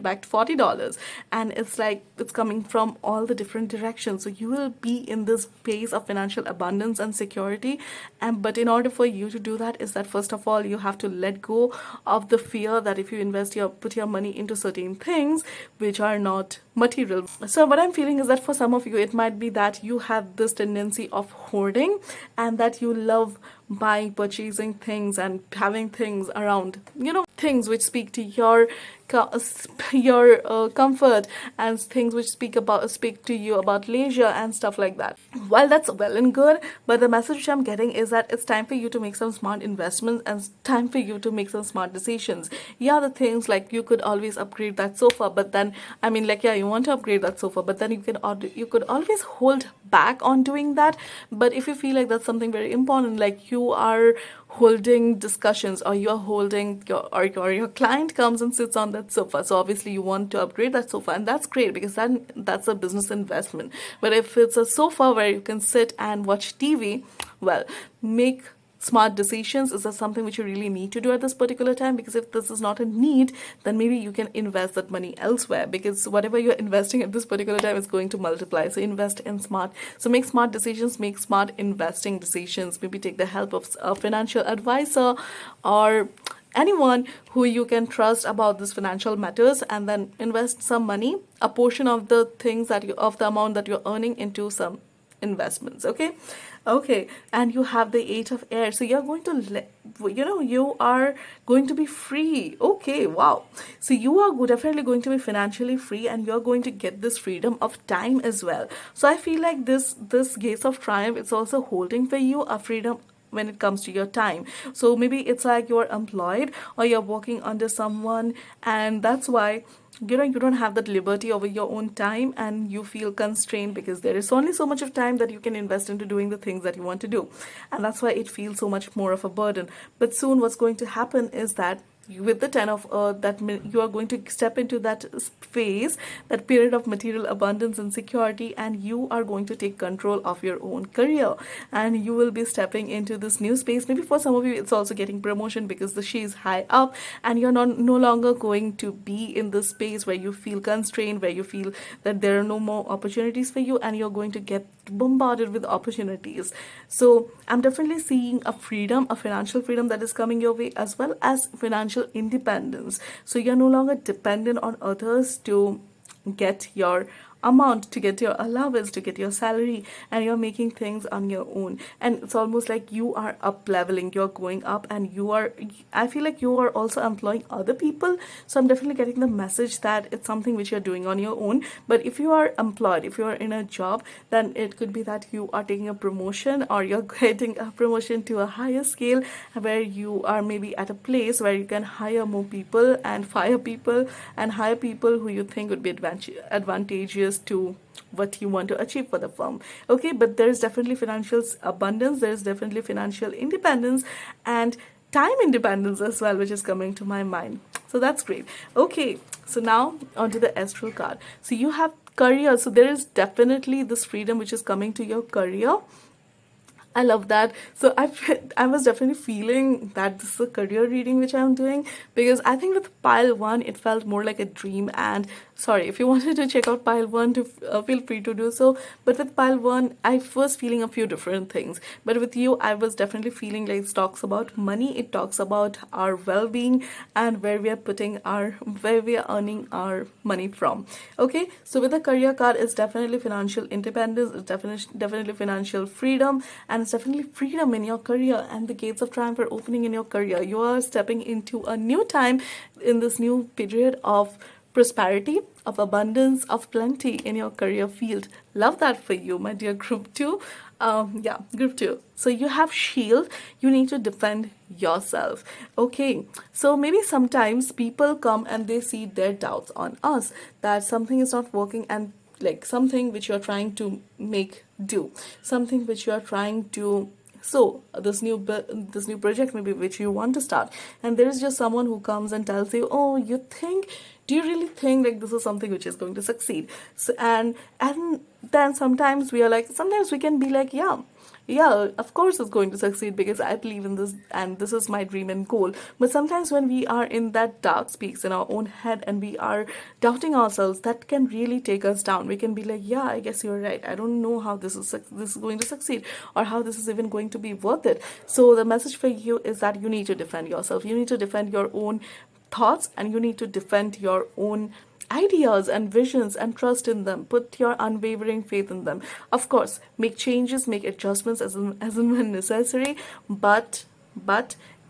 back to $40, and it's like it's coming from all the different directions. So you will be in this phase of financial abundance and security. And but in order for you to do that, is that first of all you have to let go of the fear that if you put your money into certain things which are not material. So what I'm feeling is that for some of you, it might be that you have this tendency of hoarding, and that you love buying, purchasing things and having things around, things which speak to your comfort, and things which speak to you about leisure and stuff like that. While that's well and good, but the message which I'm getting is that it's time for you to make some smart investments, and it's time for you to make some smart decisions. Yeah, the things like you could always upgrade that sofa, but then you want to upgrade that sofa, but then you could always hold back on doing that. But if you feel like that's something very important, like you are holding discussions, or you're holding your client comes and sits on that sofa, so obviously you want to upgrade that sofa, and that's great, because then that's a business investment. But if it's a sofa where you can sit and watch TV, well, make smart decisions. Is that something which you really need to do at this particular time? Because if this is not a need, then maybe you can invest that money elsewhere, because whatever you're investing at this particular time is going to multiply. So invest in smart. So make smart decisions, make smart investing decisions. Maybe take the help of a financial advisor or anyone who you can trust about this financial matters, and then invest some money, a portion of the amount that you're earning, into some investments. Okay, and you have the Eight of Air, so you're going to you are going to be free. Okay, wow. So you are definitely going to be financially free, and you're going to get this freedom of time as well. So I feel like this Gates of Triumph, it's also holding for you a freedom when it comes to your time. So maybe it's like you're employed, or you're working under someone, and that's why you don't have that liberty over your own time, and you feel constrained because there is only so much of time that you can invest into doing the things that you want to do, and that's why it feels so much more of a burden. But soon what's going to happen is that with the 10 of earth, you are going to step into that phase, that period of material abundance and security, and you are going to take control of your own career, and you will be stepping into this new space. Maybe for some of you it's also getting promotion, because she is high up, and you're no longer going to be in this space where you feel constrained, where you feel that there are no more opportunities for you, and you're going to get bombarded with opportunities. So I'm definitely seeing a financial freedom that is coming your way, as well as financial independence. So you're no longer dependent on others to get your amount, to get your allowance, to get your salary, and you're making things on your own. And it's almost like you are up leveling, you're going up, and I feel like you are also employing other people. So I'm definitely getting the message that it's something which you're doing on your own. But if you are employed, if you are in a job, then it could be that you are taking a promotion, or you're getting a promotion to a higher scale, where you are maybe at a place where you can hire more people and fire people, and hire people who you think would be advantageous to what you want to achieve for the firm. Okay, but there's definitely financial abundance, there's definitely financial independence, and time independence as well, which is coming to my mind. So that's great. Okay, so now onto the astral card. So you have career. So there is definitely this freedom which is coming to your career. I love that. So I was definitely feeling that this is a career reading which I'm doing, because I think with pile 1 it felt more like a dream. And sorry, if you wanted to check out pile 1, to feel free to do so. But with pile 1 I was feeling a few different things, but with you I was definitely feeling like it talks about money, it talks about our well-being, and where we are earning our money from. Okay, so with the career card, it's definitely financial independence, it's definitely financial freedom, and it's definitely freedom in your career. And the gates of triumph are opening in your career. You are stepping into a new time, in this new period of prosperity, of abundance, of plenty in your career field. Love that for you, my dear group 2. Group 2. So you have shield. You need to defend yourself. Okay, so maybe sometimes people come and they see their doubts on us, that something is not working, and like something which you're trying to make do, something which you are trying to. So this new project maybe which you want to start, and there is just someone who comes and tells you, oh, you think, do you really think like this is something which is going to succeed? So and then sometimes we are like, sometimes we can be like, yeah, of course it's going to succeed because I believe in this and this is my dream and goal. But sometimes when we are in that dark space in our own head and we are doubting ourselves, that can really take us down. We can be like, yeah, I guess you're right. I don't know how this is going to succeed or how this is even going to be worth it. So the message for you is that you need to defend yourself. You need to defend your own thoughts and you need to defend your own ideas and visions and trust in them. Put your unwavering faith in them. Of course, make changes, make adjustments as and when necessary, but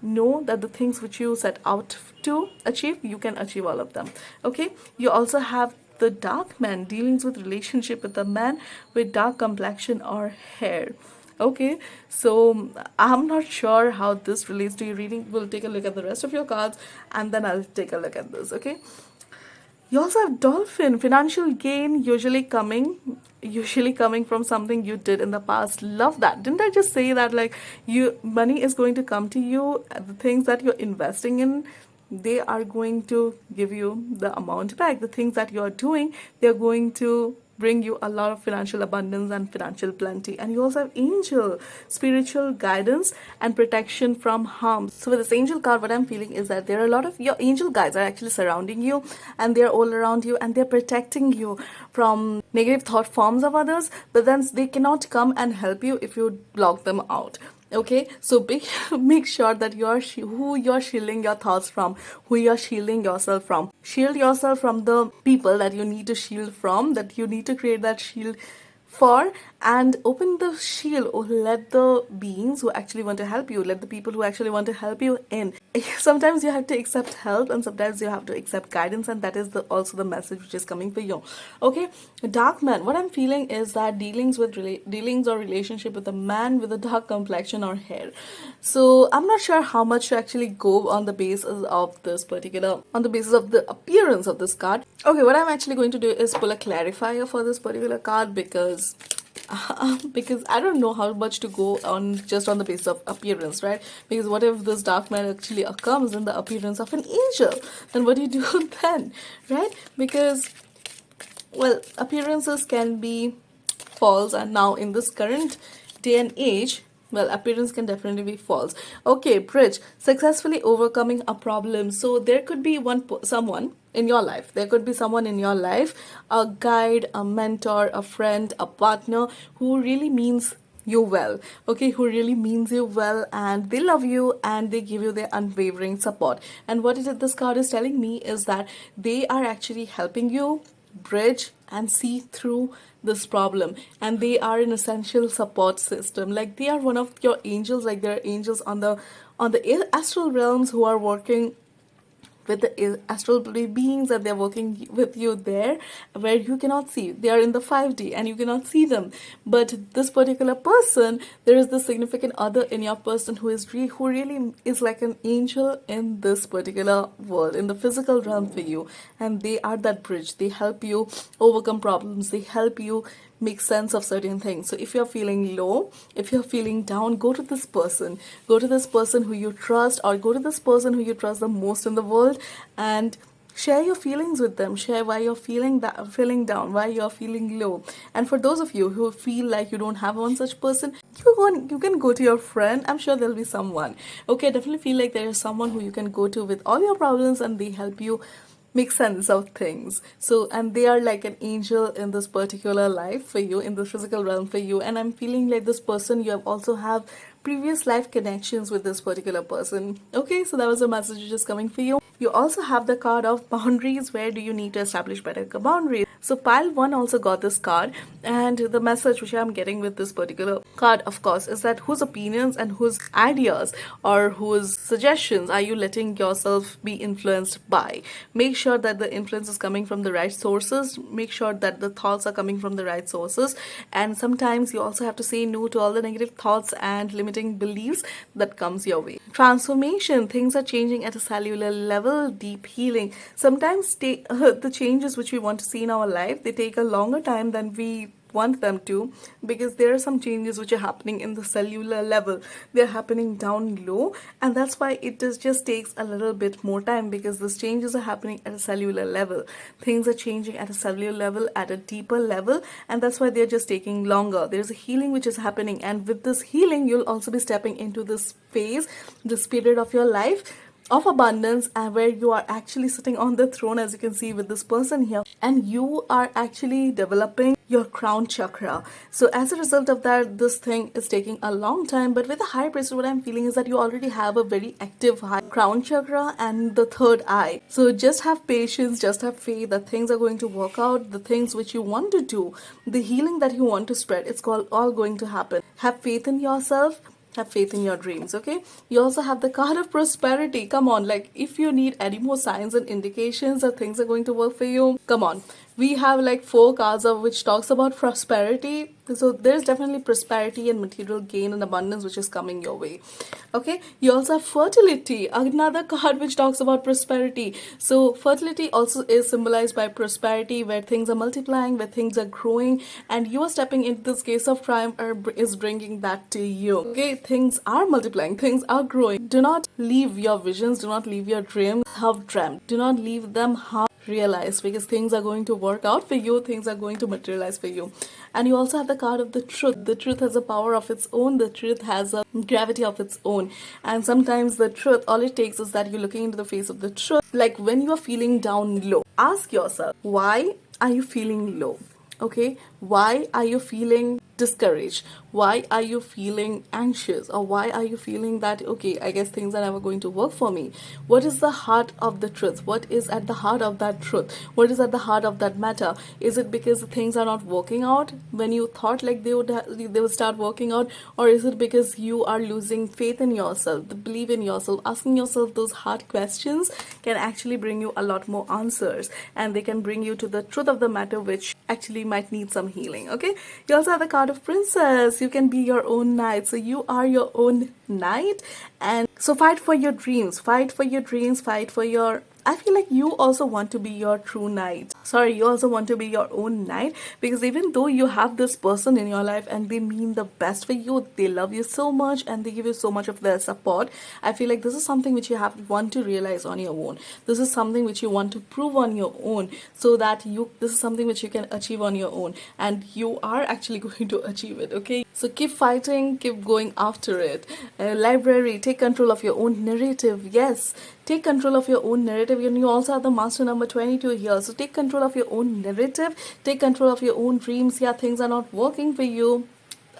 know that the things which you set out to achieve, you can achieve all of them. Okay? You also have the dark man, dealings with relationship with a man with dark complexion or hair. Okay, so I'm not sure how this relates to your reading. We'll take a look at the rest of your cards and then I'll take a look at this. Okay, you also have dolphin, financial gain usually coming from something you did in the past. Love that. Didn't I just say that, like, you money is going to come to you, the things that you're investing in, they are going to give you the amount back. The things that you're doing, they're going to bring you a lot of financial abundance and financial plenty. And you also have angel, spiritual guidance and protection from harm. So with this angel card, what I'm feeling is that there are a lot of your angel guides are actually surrounding you and they're all around you and they're protecting you from negative thought forms of others, but then they cannot come and help you if you block them out. Okay, so make sure that who you're shielding your thoughts from, who you're shielding yourself from. Shield yourself from the people that you need to shield from, that you need to create that shield for, and open the shield or let the beings who actually want to help you, let the people who actually want to help you in. Sometimes you have to accept help and sometimes you have to accept guidance, and that is also the message which is coming for you. Okay, dark man, what I'm feeling is that dealings or relationship with a man with a dark complexion or hair. So I'm not sure how much to actually go on the basis of this particular, on the basis of the appearance of this card. Okay, what I'm actually going to do is pull a clarifier for this particular card because I don't know how much to go on just on the basis of appearance, right? Because what if this dark man actually comes in the appearance of an angel? Then what do you do then, right? Because, well, appearances can be false, and now in this current day and age, well, appearance can definitely be false. Okay, bridge, successfully overcoming a problem. So there could be someone in your life. There could be someone in your life, a guide, a mentor, a friend, a partner who really means you well. Okay, who really means you well, and they love you and they give you their unwavering support. And what is it this card is telling me is that they are actually helping you bridge and see through this problem, and they are an essential support system. Like, they are one of your angels. Like, there are angels on the astral realms who are working with the astral beings, and they're working with you there where you cannot see. They are in the 5D and you cannot see them. But this particular person, there is the significant other in your person who really is like an angel in this particular world, in the physical realm for you. And they are that bridge. They help you overcome problems. They help you make sense of certain things. So if you're feeling low, if you're feeling down, go to this person. Go to this person who you trust, or go to this person who you trust the most in the world, and share your feelings with them. Share why you're feeling down, why you're feeling low. And for those of you who feel like you don't have one such person, you can go to your friend. I'm sure there'll be someone. Okay, I definitely feel like there is someone who you can go to with all your problems, and they help you make sense of things. So, and they are like an angel in this particular life for you, in the physical realm for you. And I'm feeling like this person, you have also have previous life connections with this particular person. Okay, so that was a message which is coming for you. You also have the card of boundaries. Where do you need to establish better boundaries? So pile 1 also got this card, and the message which I'm getting with this particular card, of course, is that whose opinions and whose ideas or whose suggestions are you letting yourself be influenced by? Make sure that the influence is coming from the right sources. Make sure that the thoughts are coming from the right sources. And sometimes you also have to say no to all the negative thoughts and limiting beliefs that comes your way. Transformation, things are changing at a cellular level. Deep healing, sometimes the changes which we want to see in our life, they take a longer time than we want them to, because there are some changes which are happening in the cellular level. They're happening down low, and that's why just takes a little bit more time, because these changes are happening at a cellular level. Things are changing at a cellular level, at a deeper level, and that's why they're just taking longer. There's a healing which is happening, and with this healing, you'll also be stepping into this phase, this period of your life of abundance, and where you are actually sitting on the throne, as you can see with this person here, and you are actually developing your crown chakra. So as a result of that, this thing is taking a long time. But with the high priestess, what I'm feeling is that you already have a very active high crown chakra and the third eye. So just have patience, just have faith that things are going to work out. The things which you want to do, the healing that you want to spread, it's all going to happen. Have faith in yourself. Have faith in your dreams. Okay, you also have the card of prosperity. Come on, like, if you need any more signs and indications that things are going to work for you, come on. We have like 4 cards of which talks about prosperity. So there's definitely prosperity and material gain and abundance which is coming your way. Okay, you also have fertility, another card which talks about prosperity. So fertility also is symbolized by prosperity, where things are multiplying, where things are growing, and you are stepping into this case of triumph is bringing that to you. Okay, things are multiplying, things are growing. Do not leave your visions, do not leave your dreams half dreamt, do not leave them half realized, because things are going to work out for you, things are going to materialize for you. And you also have the card of the truth. The truth has a power of its own, the truth has a gravity of its own, and sometimes the truth, all it takes is that you're looking into the face of the truth. Like when you are feeling down low, ask yourself, why are you feeling low? Okay, why are you feeling discouraged? Why are you feeling anxious? Or why are you feeling that, okay, I guess things are never going to work for me? What is the heart of the truth? What is at the heart of that truth? What is at the heart of that matter? Is it because things are not working out when you thought like they would start working out? Or is it because you are losing faith in yourself, the belief in yourself? Asking yourself those hard questions can actually bring you a lot more answers, and they can bring you to the truth of the matter, which actually might need some healing. Okay, you also have the card of princess. You can be your own knight, so you are your own knight. And so fight for your dreams, fight for your dreams, fight for your, I feel like you also want to be your true knight. Sorry, you also want to be your own knight, because even though you have this person in your life and they mean the best for you, they love you so much and they give you so much of their support, I feel like this is something which you want to realize on your own. This is something which you want to prove on your own, so that this is something which you can achieve on your own, and you are actually going to achieve it. Okay, so keep fighting, keep going after it. Library, take control of your own narrative. Yes, take control of your own narrative. And you also have the master number 22 here. So take control of your own narrative, take control of your own dreams. Yeah, things are not working for you.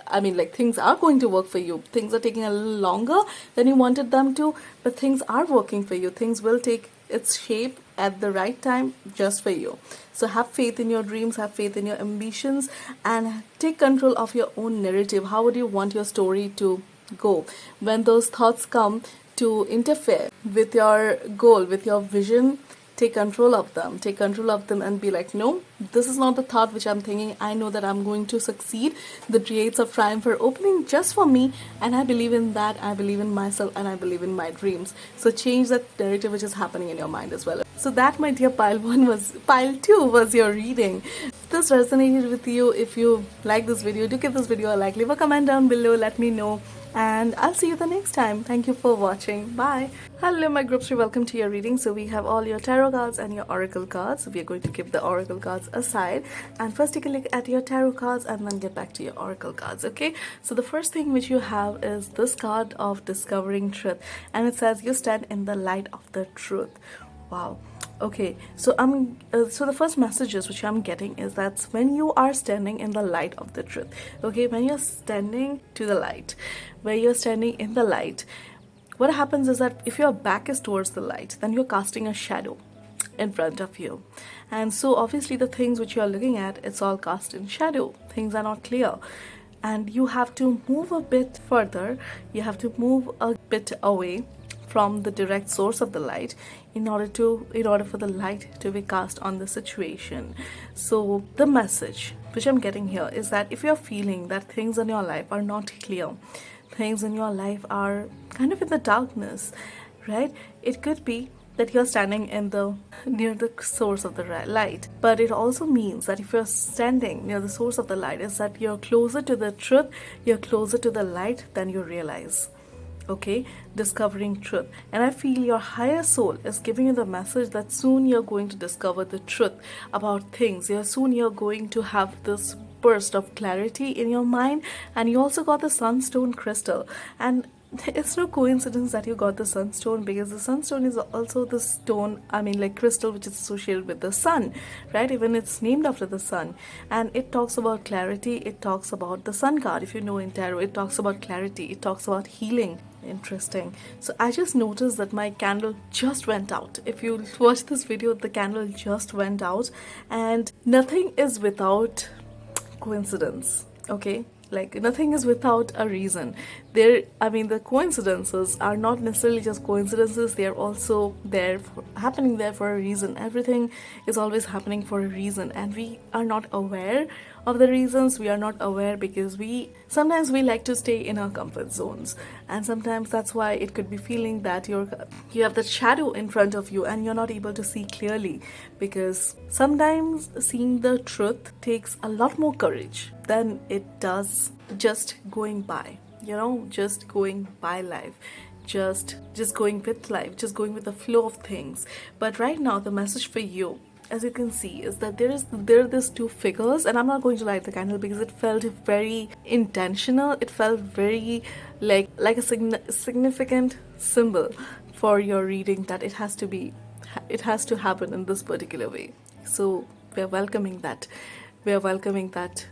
I mean, like, things are going to work for you. Things are taking a little longer than you wanted them to, but things are working for you. Things will take its shape at the right time just for you. So have faith in your dreams, have faith in your ambitions, and take control of your own narrative. How would you want your story to go? When those thoughts come to interfere with your goal, with your vision, take control of them. Take control of them and be like, no, this is not the thought which I'm thinking. I know that I'm going to succeed. The gates of triumph are opening just for me, and I believe in that. I believe in myself, and I believe in my dreams. So change that narrative which is happening in your mind as well. So that, my dear pile 2 was your reading. If this resonated with you, if you like this video, do give this video a like, leave a comment down below, let me know, and I'll see you the next time. Thank you for watching. Bye. Hello my groups, welcome to your reading. So we have all your tarot cards and your oracle cards. So we are going to keep the oracle cards aside, and first take a look at your tarot cards and then get back to your oracle cards. Okay, so the first thing which you have is this card of discovering truth, and it says you stand in the light of the truth. Wow. Okay, so so the first messages which I'm getting is that when you are standing in the light of the truth, okay, when you're standing to the light, where you're standing in the light, what happens is that if your back is towards the light, then you're casting a shadow in front of you, and so obviously the things which you are looking at, it's all cast in shadow. Things are not clear, and you have to move a bit further, you have to move a bit away from the direct source of the light in order for the light to be cast on the situation. So the message which I'm getting here is that if you're feeling that things in your life are not clear, things in your life are kind of in the darkness, right? It could be that you're standing in the near the source of the light, but it also means that if you're standing near the source of the light, is that you're closer to the truth, you're closer to the light than you realize. Okay, discovering truth. And I feel your higher soul is giving you the message that soon you're going to discover the truth about things. Soon you're going to have this burst of clarity in your mind. And you also got the Sunstone crystal, and it's no coincidence that you got the Sunstone, because the Sunstone is also the stone, I mean, like crystal, which is associated with the sun, right? Even it's named after the sun. And it talks about clarity, it talks about the sun card. If you know in tarot, it talks about clarity, it talks about healing. Interesting. So I just noticed that my candle just went out. If you watch this video, the candle just went out, and nothing is without coincidence. Okay, like nothing is without a reason. I mean, the coincidences are not necessarily just coincidences, they are also happening there for a reason. Everything is always happening for a reason, and we are not aware of the reasons. We are not aware because sometimes we like to stay in our comfort zones, and sometimes that's why it could be feeling that you have that shadow in front of you and you're not able to see clearly, because sometimes seeing the truth takes a lot more courage than it does just going by, just going by life, just going with life, just going with the flow of things. But right now, the message for you, as you can see, is that there are these two figures, and I'm not going to light the candle because it felt very intentional. It felt very like a significant symbol for your reading, that it has to happen in this particular way. So we are welcoming that. We are welcoming that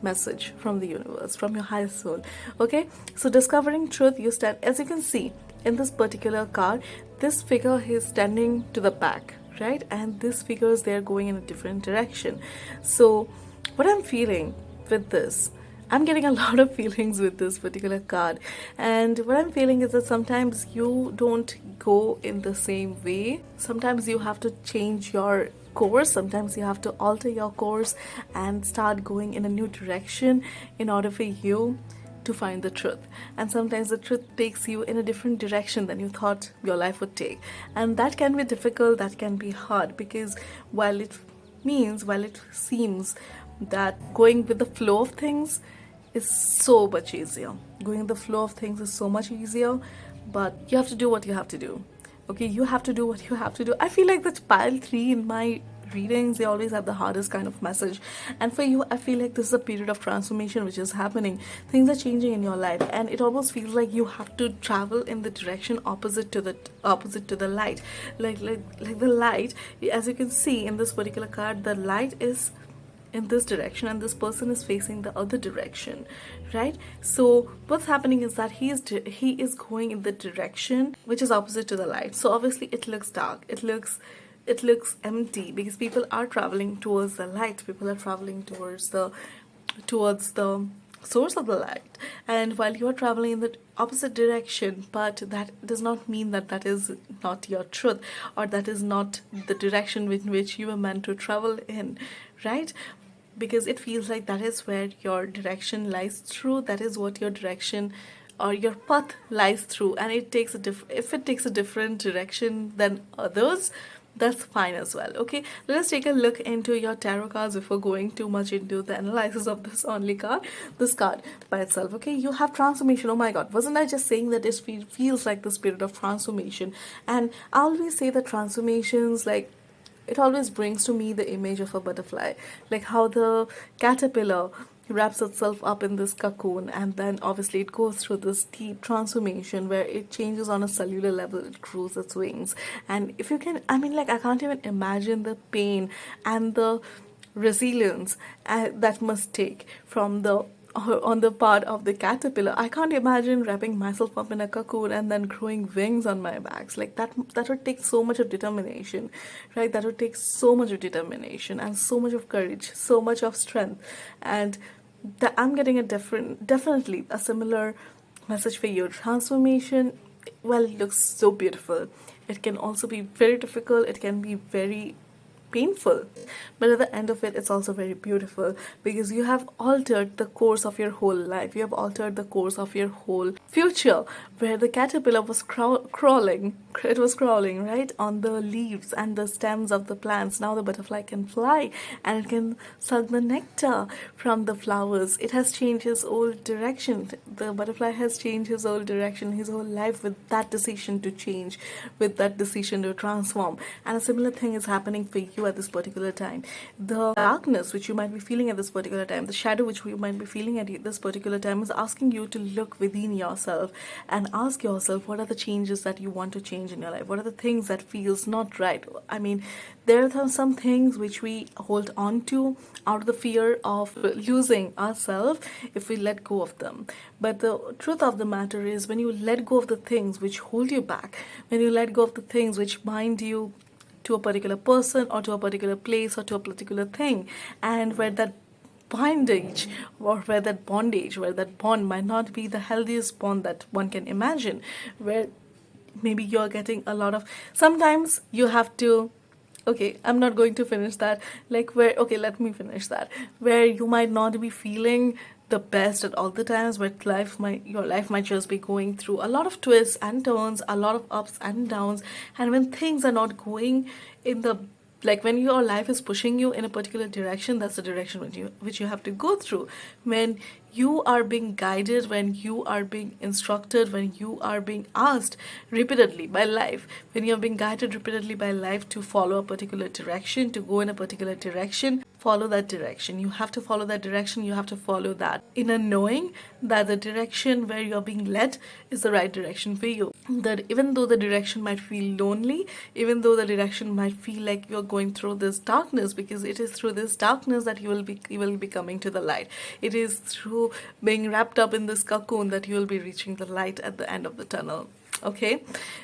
message from the universe, from your higher soul. Okay, so discovering truth, you stand, as you can see in this particular card, this figure is standing to the back, right? And this figure is there going in a different direction. So what I'm feeling with this, I'm getting a lot of feelings with this particular card, and what I'm feeling is that sometimes you don't go in the same way. Sometimes you have to change your course, sometimes you have to alter your course and start going in a new direction in order for you to find the truth. And sometimes the truth takes you in a different direction than you thought your life would take, and that can be difficult, that can be hard, because while it seems that going with the flow of things is so much easier, but you have to do what you have to do. Okay, you have to do what you have to do. I feel like that pile 3 in my readings, they always have the hardest kind of message. And for you, I feel like this is a period of transformation which is happening. Things are changing in your life, and it almost feels like you have to travel in the direction opposite to the light. Like the light, as you can see in this particular card, the light is in this direction and this person is facing the other direction, right? So what's happening is that he is going in the direction which is opposite to the light. So obviously it looks dark, it looks empty, because people are traveling towards the light, people are traveling towards the source of the light, and while you are traveling in the opposite direction, but that does not mean that that is not your truth, or that is not the direction in which you were meant to travel in, right? Because it feels like that is where your direction lies through, that is what your direction or your path lies through, and if it takes a different direction than others, that's fine as well. Okay, let us take a look into your tarot cards before going too much into the analysis of this card by itself. Okay, you have transformation. Oh my god, wasn't I just saying that it feels like the spirit of transformation? And I always say that transformations, like, it always brings to me the image of a butterfly, like how the caterpillar wraps itself up in this cocoon, and then obviously it goes through this deep transformation where it changes on a cellular level, it grows its wings. And if you can, I mean, like, I can't even imagine the pain and the resilience that must take from on the part of the caterpillar. I can't imagine wrapping myself up in a cocoon and then growing wings on my backs. Like that would take so much of determination, right? That would take so much of determination and so much of courage, so much of strength. And I'm getting definitely a similar message for you. Transformation, well, it looks so beautiful. It can also be very difficult. It can be very painful, but at the end of it, it's also very beautiful, because you have altered the course of your whole life. You have altered the course of your whole future, where the caterpillar was crawling. It was crawling right on the leaves and the stems of the plants. Now the butterfly can fly, and it can suck the nectar from the flowers. It has changed his whole direction. The butterfly has changed his whole direction, his whole life, with that decision to change, with that decision to transform. And a similar thing is happening for you at this particular time. The darkness which you might be feeling at this particular time, the shadow which you might be feeling at this particular time, is asking you to look within yourself and ask yourself, what are the changes that you want to change in your life? What are the things that feels not right? I mean, there are some things which we hold on to out of the fear of losing ourselves if we let go of them. But the truth of the matter is, when you let go of the things which hold you back, when you let go of the things which bind you to a particular person or to a particular place or to a particular thing, and where that bondage, or where that bondage, where that bond might not be the healthiest bond that one can imagine, where maybe you're getting a lot of, sometimes you have to, okay, I'm not going to finish that, like, where, okay, let me finish that, where you might not be feeling the best at all the times, where your life might just be going through a lot of twists and turns, a lot of ups and downs. And when things are not going in the, like, when your life is pushing you in a particular direction, that's the direction which you have to go through. When you are being guided, when you are being instructed, when you are being asked repeatedly by life, when you're being guided repeatedly by life to follow a particular direction, to go in a particular direction, follow that direction. You have to follow that direction. You have to follow that in a knowing that the direction where you're being led is the right direction for you. That even though the direction might feel lonely, even though the direction might feel like you're going through this darkness, because it is through this darkness that you will be coming to the light. It is through being wrapped up in this cocoon that you will be reaching the light at the end of the tunnel. Okay,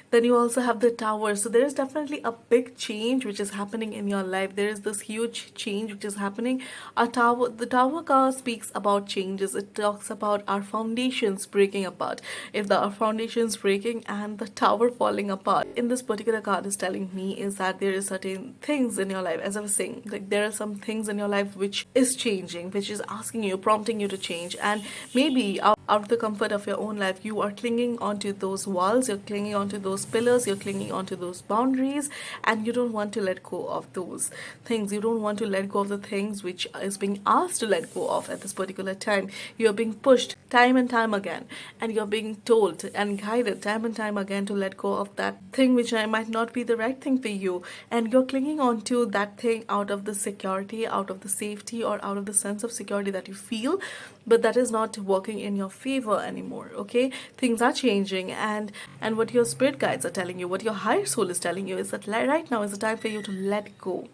then you also have the tower. So there is definitely a big change which is happening in your life. There is this huge change which is happening. The tower card speaks about changes. It talks about our foundations breaking apart. If our foundations breaking and the tower falling apart, in this particular card is telling me is that there is certain things in your life, as I was saying, like, there are some things in your life which is changing, which is asking you, prompting you to change. And maybe out of the comfort of your own life, you are clinging onto those walls, you're clinging onto those pillars, you're clinging onto those boundaries, and you don't want to let go of those things. You don't want to let go of the things which is being asked to let go of at this particular time. You're being pushed time and time again, and you're being told and guided time and time again to let go of that thing which might not be the right thing for you, and you're clinging onto that thing out of the security, out of the safety, or out of the sense of security that you feel, but that is not working in your favor anymore. Okay, things are changing, and what your spirit guides are telling you, what your higher soul is telling you, is that right now is the time for you to let go.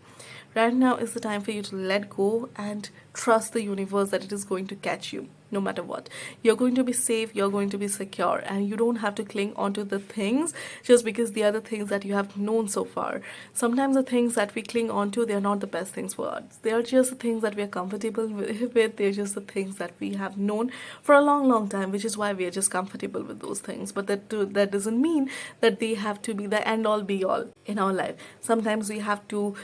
Right now is the time for you to let go and trust the universe that it is going to catch you no matter what. You're going to be safe, you're going to be secure, and you don't have to cling onto the things just because they are the things that you have known so far. Sometimes the things that we cling onto, they're not the best things for us. They are just the things that we are comfortable with. They're just the things that we have known for a long, long time, which is why we are just comfortable with those things. But that doesn't mean that they have to be the end all be all in our life. Sometimes we have to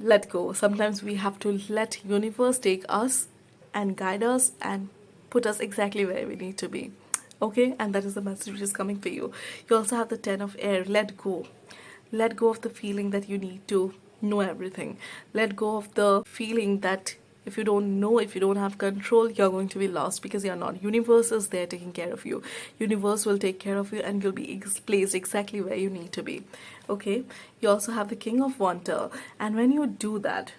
let go. Sometimes we have to let universe take us and guide us and put us exactly where we need to be. Okay, and that is the message which is coming for you. You also have the 10 of air. Let go. Let go of the feeling that you need to know everything. Let go of the feeling that if you don't know, if you don't have control, you're going to be lost, because you're not. Universe is there taking care of you. Universe will take care of you, and you'll be placed exactly where you need to be. Okay, you also have the King of Water, and when you do that,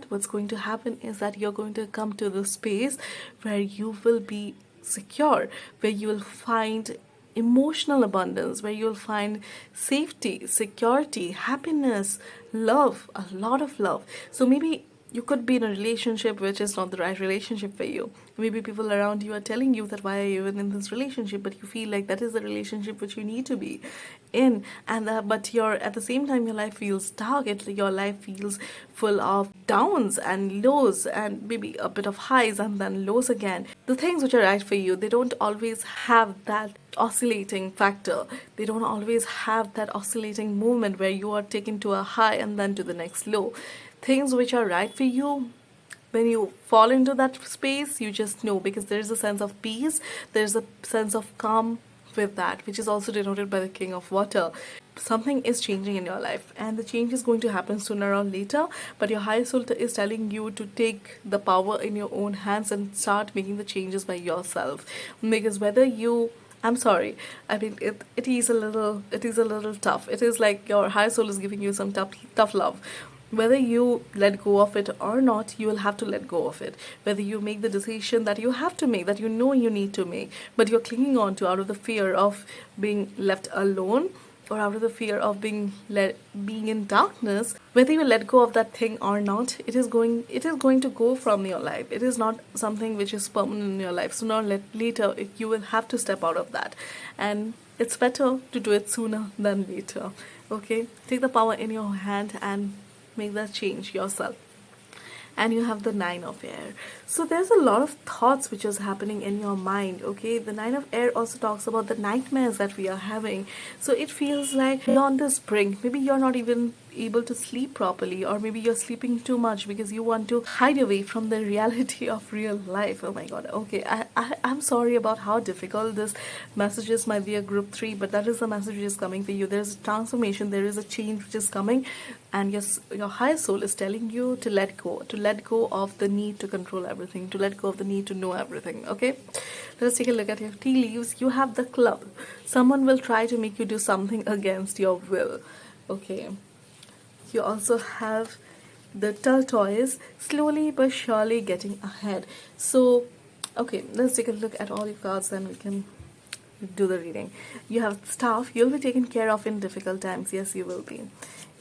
what's going to happen is that you're going to come to the space where you will be secure, where you will find emotional abundance, where you'll find safety, security, happiness, love, a lot of love. So maybe you could be in a relationship which is not the right relationship for you. Maybe people around you are telling you that why are you even in this relationship, but you feel like that is the relationship which you need to be in. And but you're at the same time your life feels dark. Your life feels full of downs and lows and maybe a bit of highs and then lows again. The things which are right for you, they don't always have that oscillating factor. They don't always have that oscillating movement where you are taken to a high and then to the next low. Things which are right for you, when you fall into that space, you just know, because there is a sense of peace, there's a sense of calm with that, which is also denoted by the king of water. Something is changing in your life, and the change is going to happen sooner or later, but your higher soul is telling you to take the power in your own hands and start making the changes by yourself. Because whether you, I'm sorry. I mean, it is a little tough. It is like your higher soul is giving you some tough love. Whether you let go of it or not, you will have to let go of it. Whether you make the decision that you have to make, that you know you need to make, but you're clinging on to out of the fear of being left alone, or out of the fear of being in darkness, whether you let go of that thing or not, it is going to go from your life. It is not something which is permanent in your life. Sooner or later, you will have to step out of that, and it's better to do it sooner than later. Okay, take the power in your hand and make that change yourself. And you have the nine of air. So there's a lot of thoughts which is happening in your mind. Okay, the nine of air also talks about the nightmares that we are having. So it feels like you're on this brink. Maybe you're not even able to sleep properly, or maybe you're sleeping too much because you want to hide away from the reality of real life. Oh my god. Okay, I'm sorry about how difficult this messages might be a group 3, but that is the message which is coming for you. There's a transformation, there is a change which is coming, and yes, your higher soul is telling you to let go of the need to control everything, to let go of the need to know everything. Okay, let's take a look at your tea leaves. You have the club. Someone will try to make you do something against your will. Okay, you also have the tortoise, slowly but surely getting ahead. So okay, let's take a look at all your cards and we can do the reading. You have staff. You'll be taken care of in difficult times. Yes, you will be.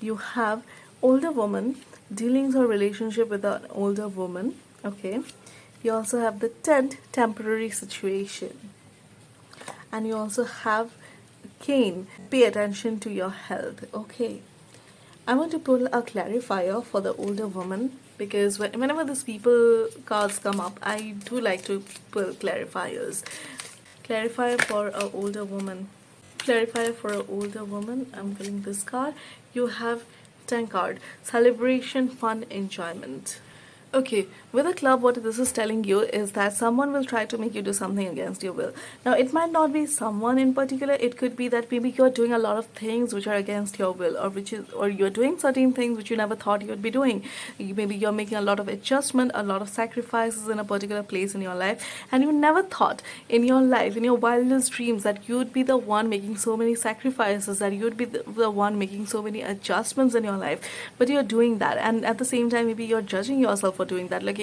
You have older woman, dealings or relationship with an older woman. Okay, you also have the tent, temporary situation, and you also have cane, pay attention to your health. Okay, I want to pull a clarifier for the older woman, because whenever these people cards come up, I do like to pull clarifiers. Clarifier for a older woman. Clarifier for an older woman. I'm pulling this card. You have 10 card. Celebration, fun, enjoyment. Okay, with a club, what this is telling you is that someone will try to make you do something against your will. Now, it might not be someone in particular. It could be that maybe you're doing a lot of things which are against your will, or you're doing certain things which you never thought you would be doing. Maybe you're making a lot of adjustment, a lot of sacrifices in a particular place in your life, and you never thought in your life, in your wildest dreams, that you'd be the one making so many sacrifices, that you'd be the one making so many adjustments in your life. But you're doing that, and at the same time, maybe you're judging yourself for doing that. Like,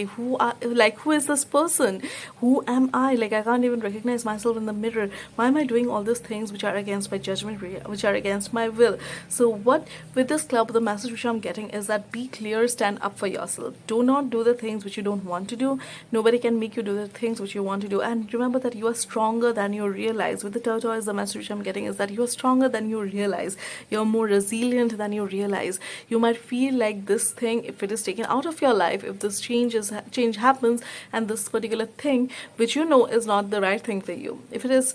who is this person? Who am I? Like, I can't even recognize myself in the mirror. Why am I doing all these things which are against my judgment, which are against my will? So what, with this club, the message which I'm getting is that be clear, stand up for yourself. Do not do the things which you don't want to do. Nobody can make you do the things which you want to do. And remember that you are stronger than you realize. With the tortoise, the message which I'm getting is that you are stronger than you realize. You're more resilient than you realize. You might feel like this thing, if it is taken out of your life, if this change happens, and this particular thing which you know is not the right thing for you, if it is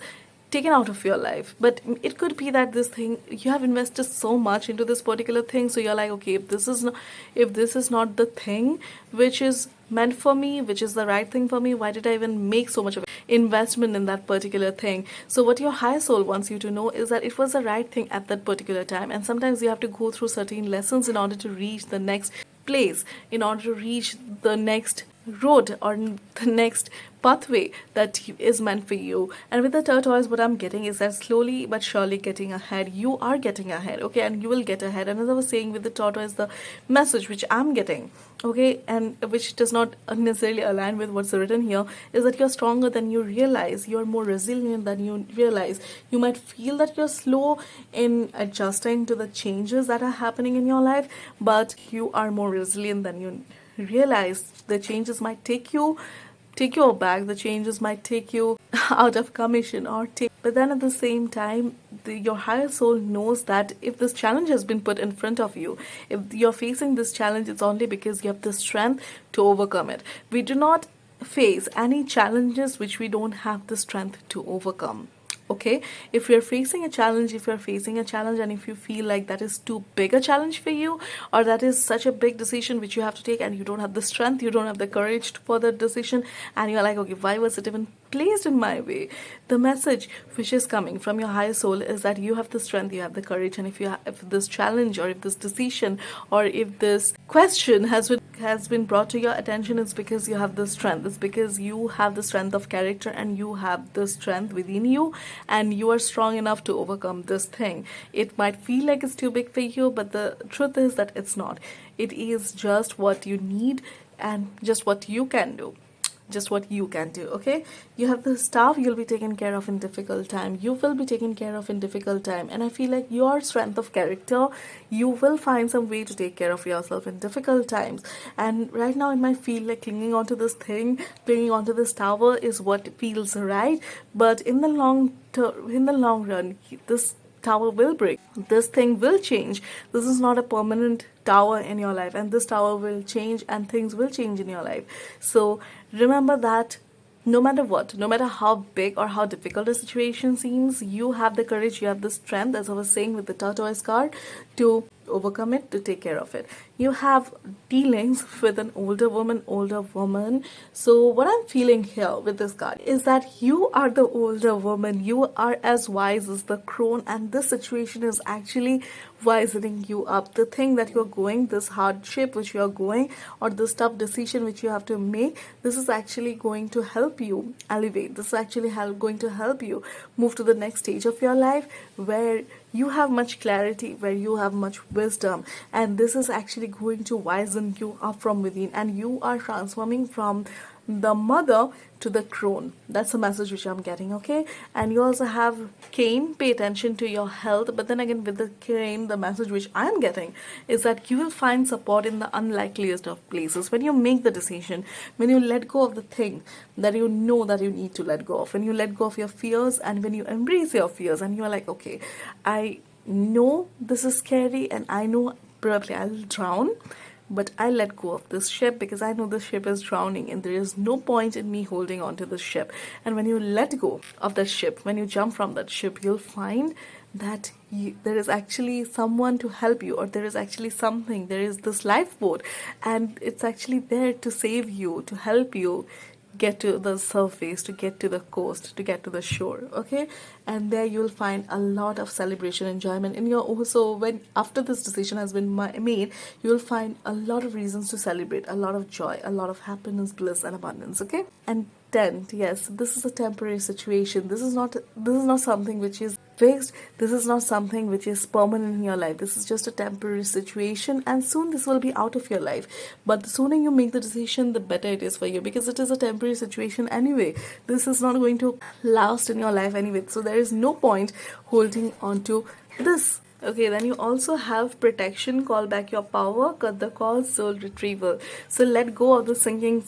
taken out of your life, but it could be that this thing, you have invested so much into this particular thing, so you're like, okay, if this is not the thing which is meant for me, which is the right thing for me, why did I even make so much of investment in that particular thing? So what your higher soul wants you to know is that it was the right thing at that particular time, and sometimes you have to go through certain lessons in order to reach the next place, in order to reach the next road or the next pathway that is meant for you. And with the tortoise, what I'm getting is that slowly but surely getting ahead. You are getting ahead, okay, and you will get ahead. And as I was saying, with the tortoise, the message which I'm getting, okay, and which does not necessarily align with what's written here, is that you're stronger than you realize. You're more resilient than you realize. You might feel that you're slow in adjusting to the changes that are happening in your life, but you are more resilient than you realize the changes might take you aback, the changes might take you out of commission or take, but then at the same time, your higher soul knows that if this challenge has been put in front of you, if you're facing this challenge, it's only because you have the strength to overcome it. We do not face any challenges which we don't have the strength to overcome. Okay, if you're facing a challenge, and if you feel like that is too big a challenge for you, or that is such a big decision which you have to take, and you don't have the strength, you don't have the courage for that decision, and you're like, okay, why was it even placed in my way? The message which is coming from your higher soul is that you have the strength, you have the courage, and if this challenge, or if this decision, or if this question has been brought to your attention, it's because you have the strength. It's because you have the strength of character, and you have the strength within you, and you are strong enough to overcome this thing. It might feel like it's too big for you, but the truth is that it's not. It is just what you need, and just what you can do. Just what you can do. Okay, you have the staff, you'll be taken care of in difficult time, you will be taken care of in difficult time, and I feel like your strength of character, you will find some way to take care of yourself in difficult times. And right now it might feel like clinging onto this thing, clinging onto this tower is what feels right, but in the long run, this tower will break, this thing will change. This is not a permanent tower in your life, and this tower will change, and things will change in your life. So remember that no matter what, no matter how big or how difficult a situation seems, you have the courage, you have the strength, as I was saying with the tortoise card, to overcome it, to take care of it. You have dealings with an older woman. So what I'm feeling here with this card is that you are the older woman, you are as wise as the crone, and this situation is actually wisening you up. The thing that you're going, this hardship which you're going, or this tough decision which you have to make, this is actually going to help you elevate. This is actually going to help you move to the next stage of your life, where you have much clarity, where you have much wisdom, and this is actually going to wisen you up from within, and you are transforming from the mother to the crone. That's the message which I'm getting. Okay, and you also have cane, pay attention to your health, but then again with the cane, the message which I'm getting is that you will find support in the unlikeliest of places. When you make the decision, when you let go of the thing that you know that you need to let go of, when you let go of your fears, and when you embrace your fears, and you're like, okay, I know this is scary, and I know probably I'll drown, but I let go of this ship because I know the ship is drowning, and there is no point in me holding on to the ship. And when you let go of that ship, when you jump from that ship, you'll find that there is actually someone to help you, or there is actually something, there is this lifeboat, and it's actually there to save you, to help you get to the surface, to get to the coast, to get to the shore. Okay, and there you'll find a lot of celebration, enjoyment in your. Also, when after this decision has been made, you'll find a lot of reasons to celebrate, a lot of joy, a lot of happiness, bliss, and abundance. Okay, and 10, yes, this is a temporary situation. This is not something which is fixed. This is not something which is permanent in your life. This is just a temporary situation, and soon this will be out of your life. But the sooner you make the decision, the better it is for you, because it is a temporary situation anyway. This is not going to last in your life anyway, so there is no point holding on to this. Okay, then you also have protection, call back your power, cut the call, soul retrieval. So let go of the sinking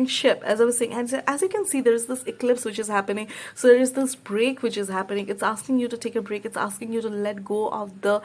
ship. As I was saying, and as you can see, there is this eclipse which is happening. So there is this break which is happening. It's asking you to take a break. It's asking you to let go of the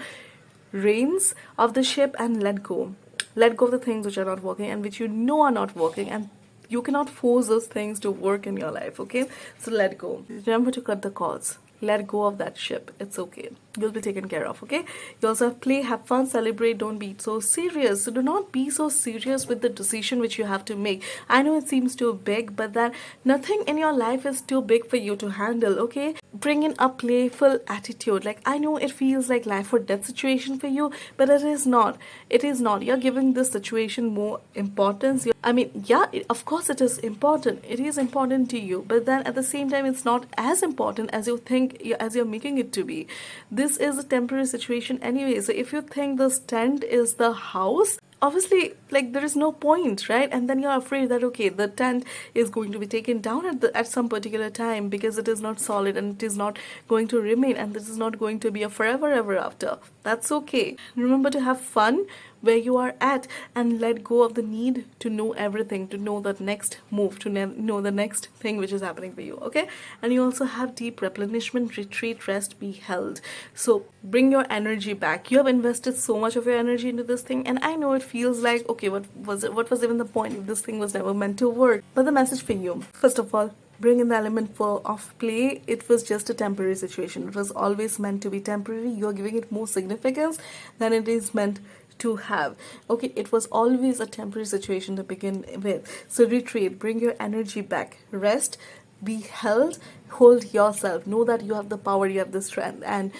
reins of the ship and let go. Let go of the things which are not working and which you know are not working, and you cannot force those things to work in your life. Okay, so let go. Remember to cut the cords. Let go of that ship. It's okay. You'll be taken care of. Okay, you also have play, have fun, celebrate. Don't be so serious. So do not be so serious with the decision which you have to make. I know it seems too big, but that nothing in your life is too big for you to handle. Okay, bring in a playful attitude. Like, I know it feels like life or death situation for you, but it is not. It is not. You're giving this situation more importance. I mean, yeah, of course it is important. It is important to you, but then at the same time, it's not as important as you think, as you're making it to be. This is a temporary situation anyway. So if you think this tent is the house, obviously, like, there is no point, right? And then you're afraid that, okay, the tent is going to be taken down at some particular time because it is not solid and it is not going to remain, and this is not going to be a forever ever after. That's okay. Remember to have fun, where you are at and let go of the need to know everything, to know the next move, to know the next thing which is happening for you. Okay, and you also have deep replenishment, retreat, rest, be held. So bring your energy back. You have invested so much of your energy into this thing, and I know it feels like, okay, what was it, what was even the point if this thing was never meant to work? But the message for you, first of all, bring in the element for of play. It was just a temporary situation. It was always meant to be temporary. You're giving it more significance than it is meant to have. Okay, it was always a temporary situation to begin with. So retreat, bring your energy back, rest, be held, hold yourself, know that you have the power, you have the strength, and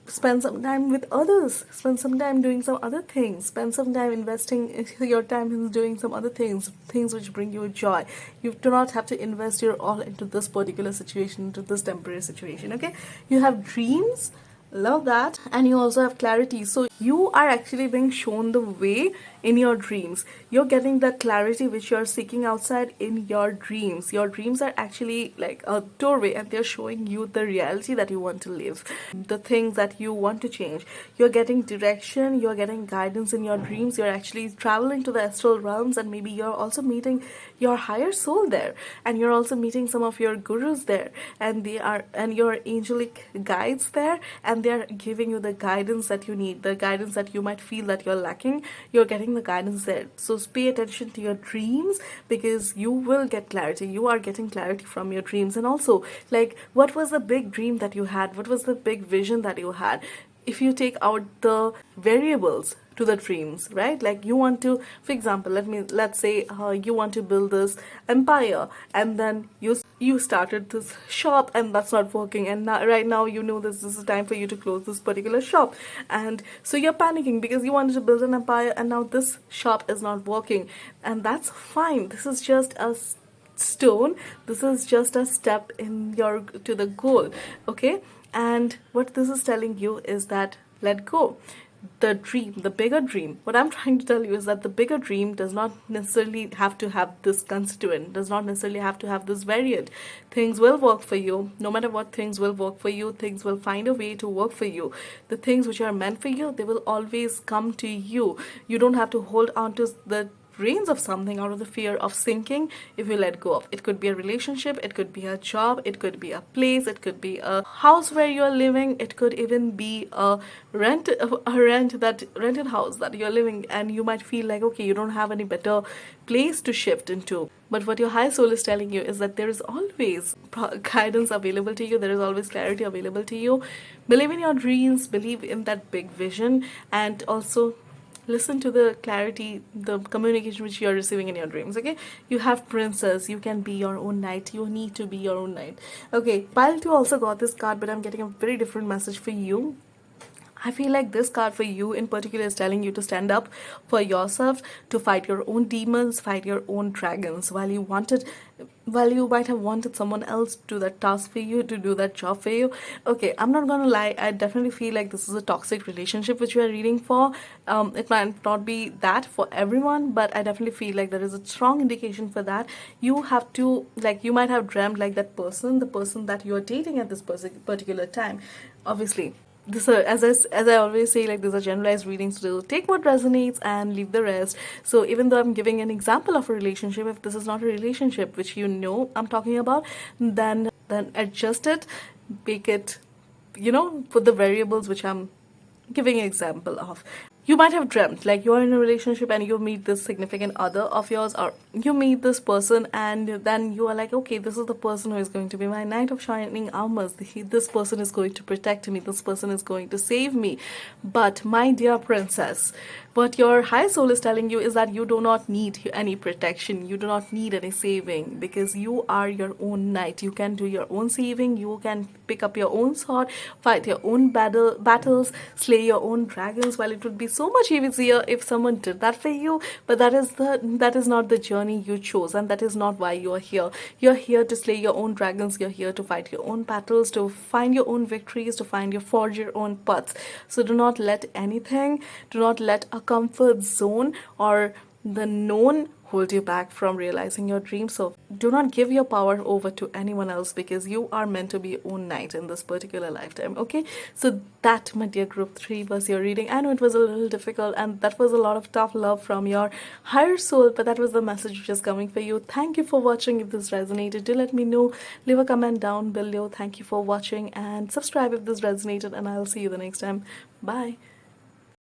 spend some time with others, spend some time doing some other things, spend some time investing your time in doing some other things which bring you joy. You do not have to invest your all into this particular situation, into this temporary situation. Okay, you have dreams, love that, and you also have clarity. So you are actually being shown the way in your dreams. You're getting that clarity which you're seeking outside in your dreams. Your dreams are actually like a doorway, and they're showing you the reality that you want to live, the things that you want to change. You're getting direction, you're getting guidance in your dreams. You're actually traveling to the astral realms, and maybe you're also meeting your higher soul there, and you're also meeting some of your gurus there, and your angelic guides there, and they're giving you the guidance that you need, the guidance that you might feel that you're lacking. You're getting the guidance there. So pay attention to your dreams, because you will get clarity. You are getting clarity from your dreams. And also, like, what was the big dream that you had? What was the big vision that you had? If you take out the variables to the dreams, right? Like, you want to, for example, let's say you want to build this empire, and then you started this shop and that's not working, and now, right now, you know this is time for you to close this particular shop, and so you're panicking because you wanted to build an empire, and now this shop is not working, and that's fine. This is just a stone. This is just a step in your to the goal. Okay, and what this is telling you is that let go. The dream, the bigger dream, what I'm trying to tell you is that the bigger dream does not necessarily have to have this constituent, does not necessarily have to have this variant. Things will work for you. No matter what, things will work for you. Things will find a way to work for you. The things which are meant for you, they will always come to you. You don't have to hold on to the reins of something out of the fear of sinking. If you let go of it, could be a relationship, it could be a job, it could be a place, it could be a house where you're living, it could even be a rented house that you're living, and you might feel like, okay, you don't have any better place to shift into. But what your high soul is telling you is that there is always guidance available to you, there is always clarity available to you. Believe in your dreams, believe in that big vision, and also listen to the clarity, the communication which you are receiving in your dreams. Okay, you have princess, you can be your own knight, you need to be your own knight. Okay, pile 2 also got this card, but I'm getting a very different message for you. I feel like this card for you in particular is telling you to stand up for yourself, to fight your own demons, fight your own dragons. While you might have wanted someone else to do that task for you, to do that job for you. Okay, I'm not gonna lie, I definitely feel like this is a toxic relationship which you are reading for. It might not be that for everyone, but I definitely feel like there is a strong indication for that. You have to, like, you might have dreamt like that person, the person that you are dating at this particular time. Obviously, this as I always say, like, these are generalized readings, so take what resonates and leave the rest. So even though I'm giving an example of a relationship, if this is not a relationship which you know I'm talking about, then adjust it, make it, put the variables which I'm giving an example of. You might have dreamt like you're in a relationship and you meet this significant other of yours, or you meet this person, and then you are like, okay, this is the person who is going to be my knight of shining armors. This person is going to protect me, this person is going to save me. But my dear princess, what your high soul is telling you is that you do not need any protection, you do not need any saving, because you are your own knight. You can do your own saving, you can pick up your own sword, fight your own battles, slay your own dragons. While it would be so much easier if someone did that for you, but that is not the journey you chose, and that is not why you are here. You're here to slay your own dragons, you're here to fight your own battles, to find your own victories, to forge your own paths. So do not let anything, do not let a comfort zone or the known hold you back from realizing your dreams. So do not give your power over to anyone else, because you are meant to be your own knight in this particular lifetime. Okay, so that, my dear group 3, was your reading. I know it was a little difficult and that was a lot of tough love from your higher soul, but that was the message which is coming for you. Thank you for watching. If this resonated, do let me know. Leave a comment down below. Thank you for watching and subscribe if this resonated, and I'll see you the next time. Bye.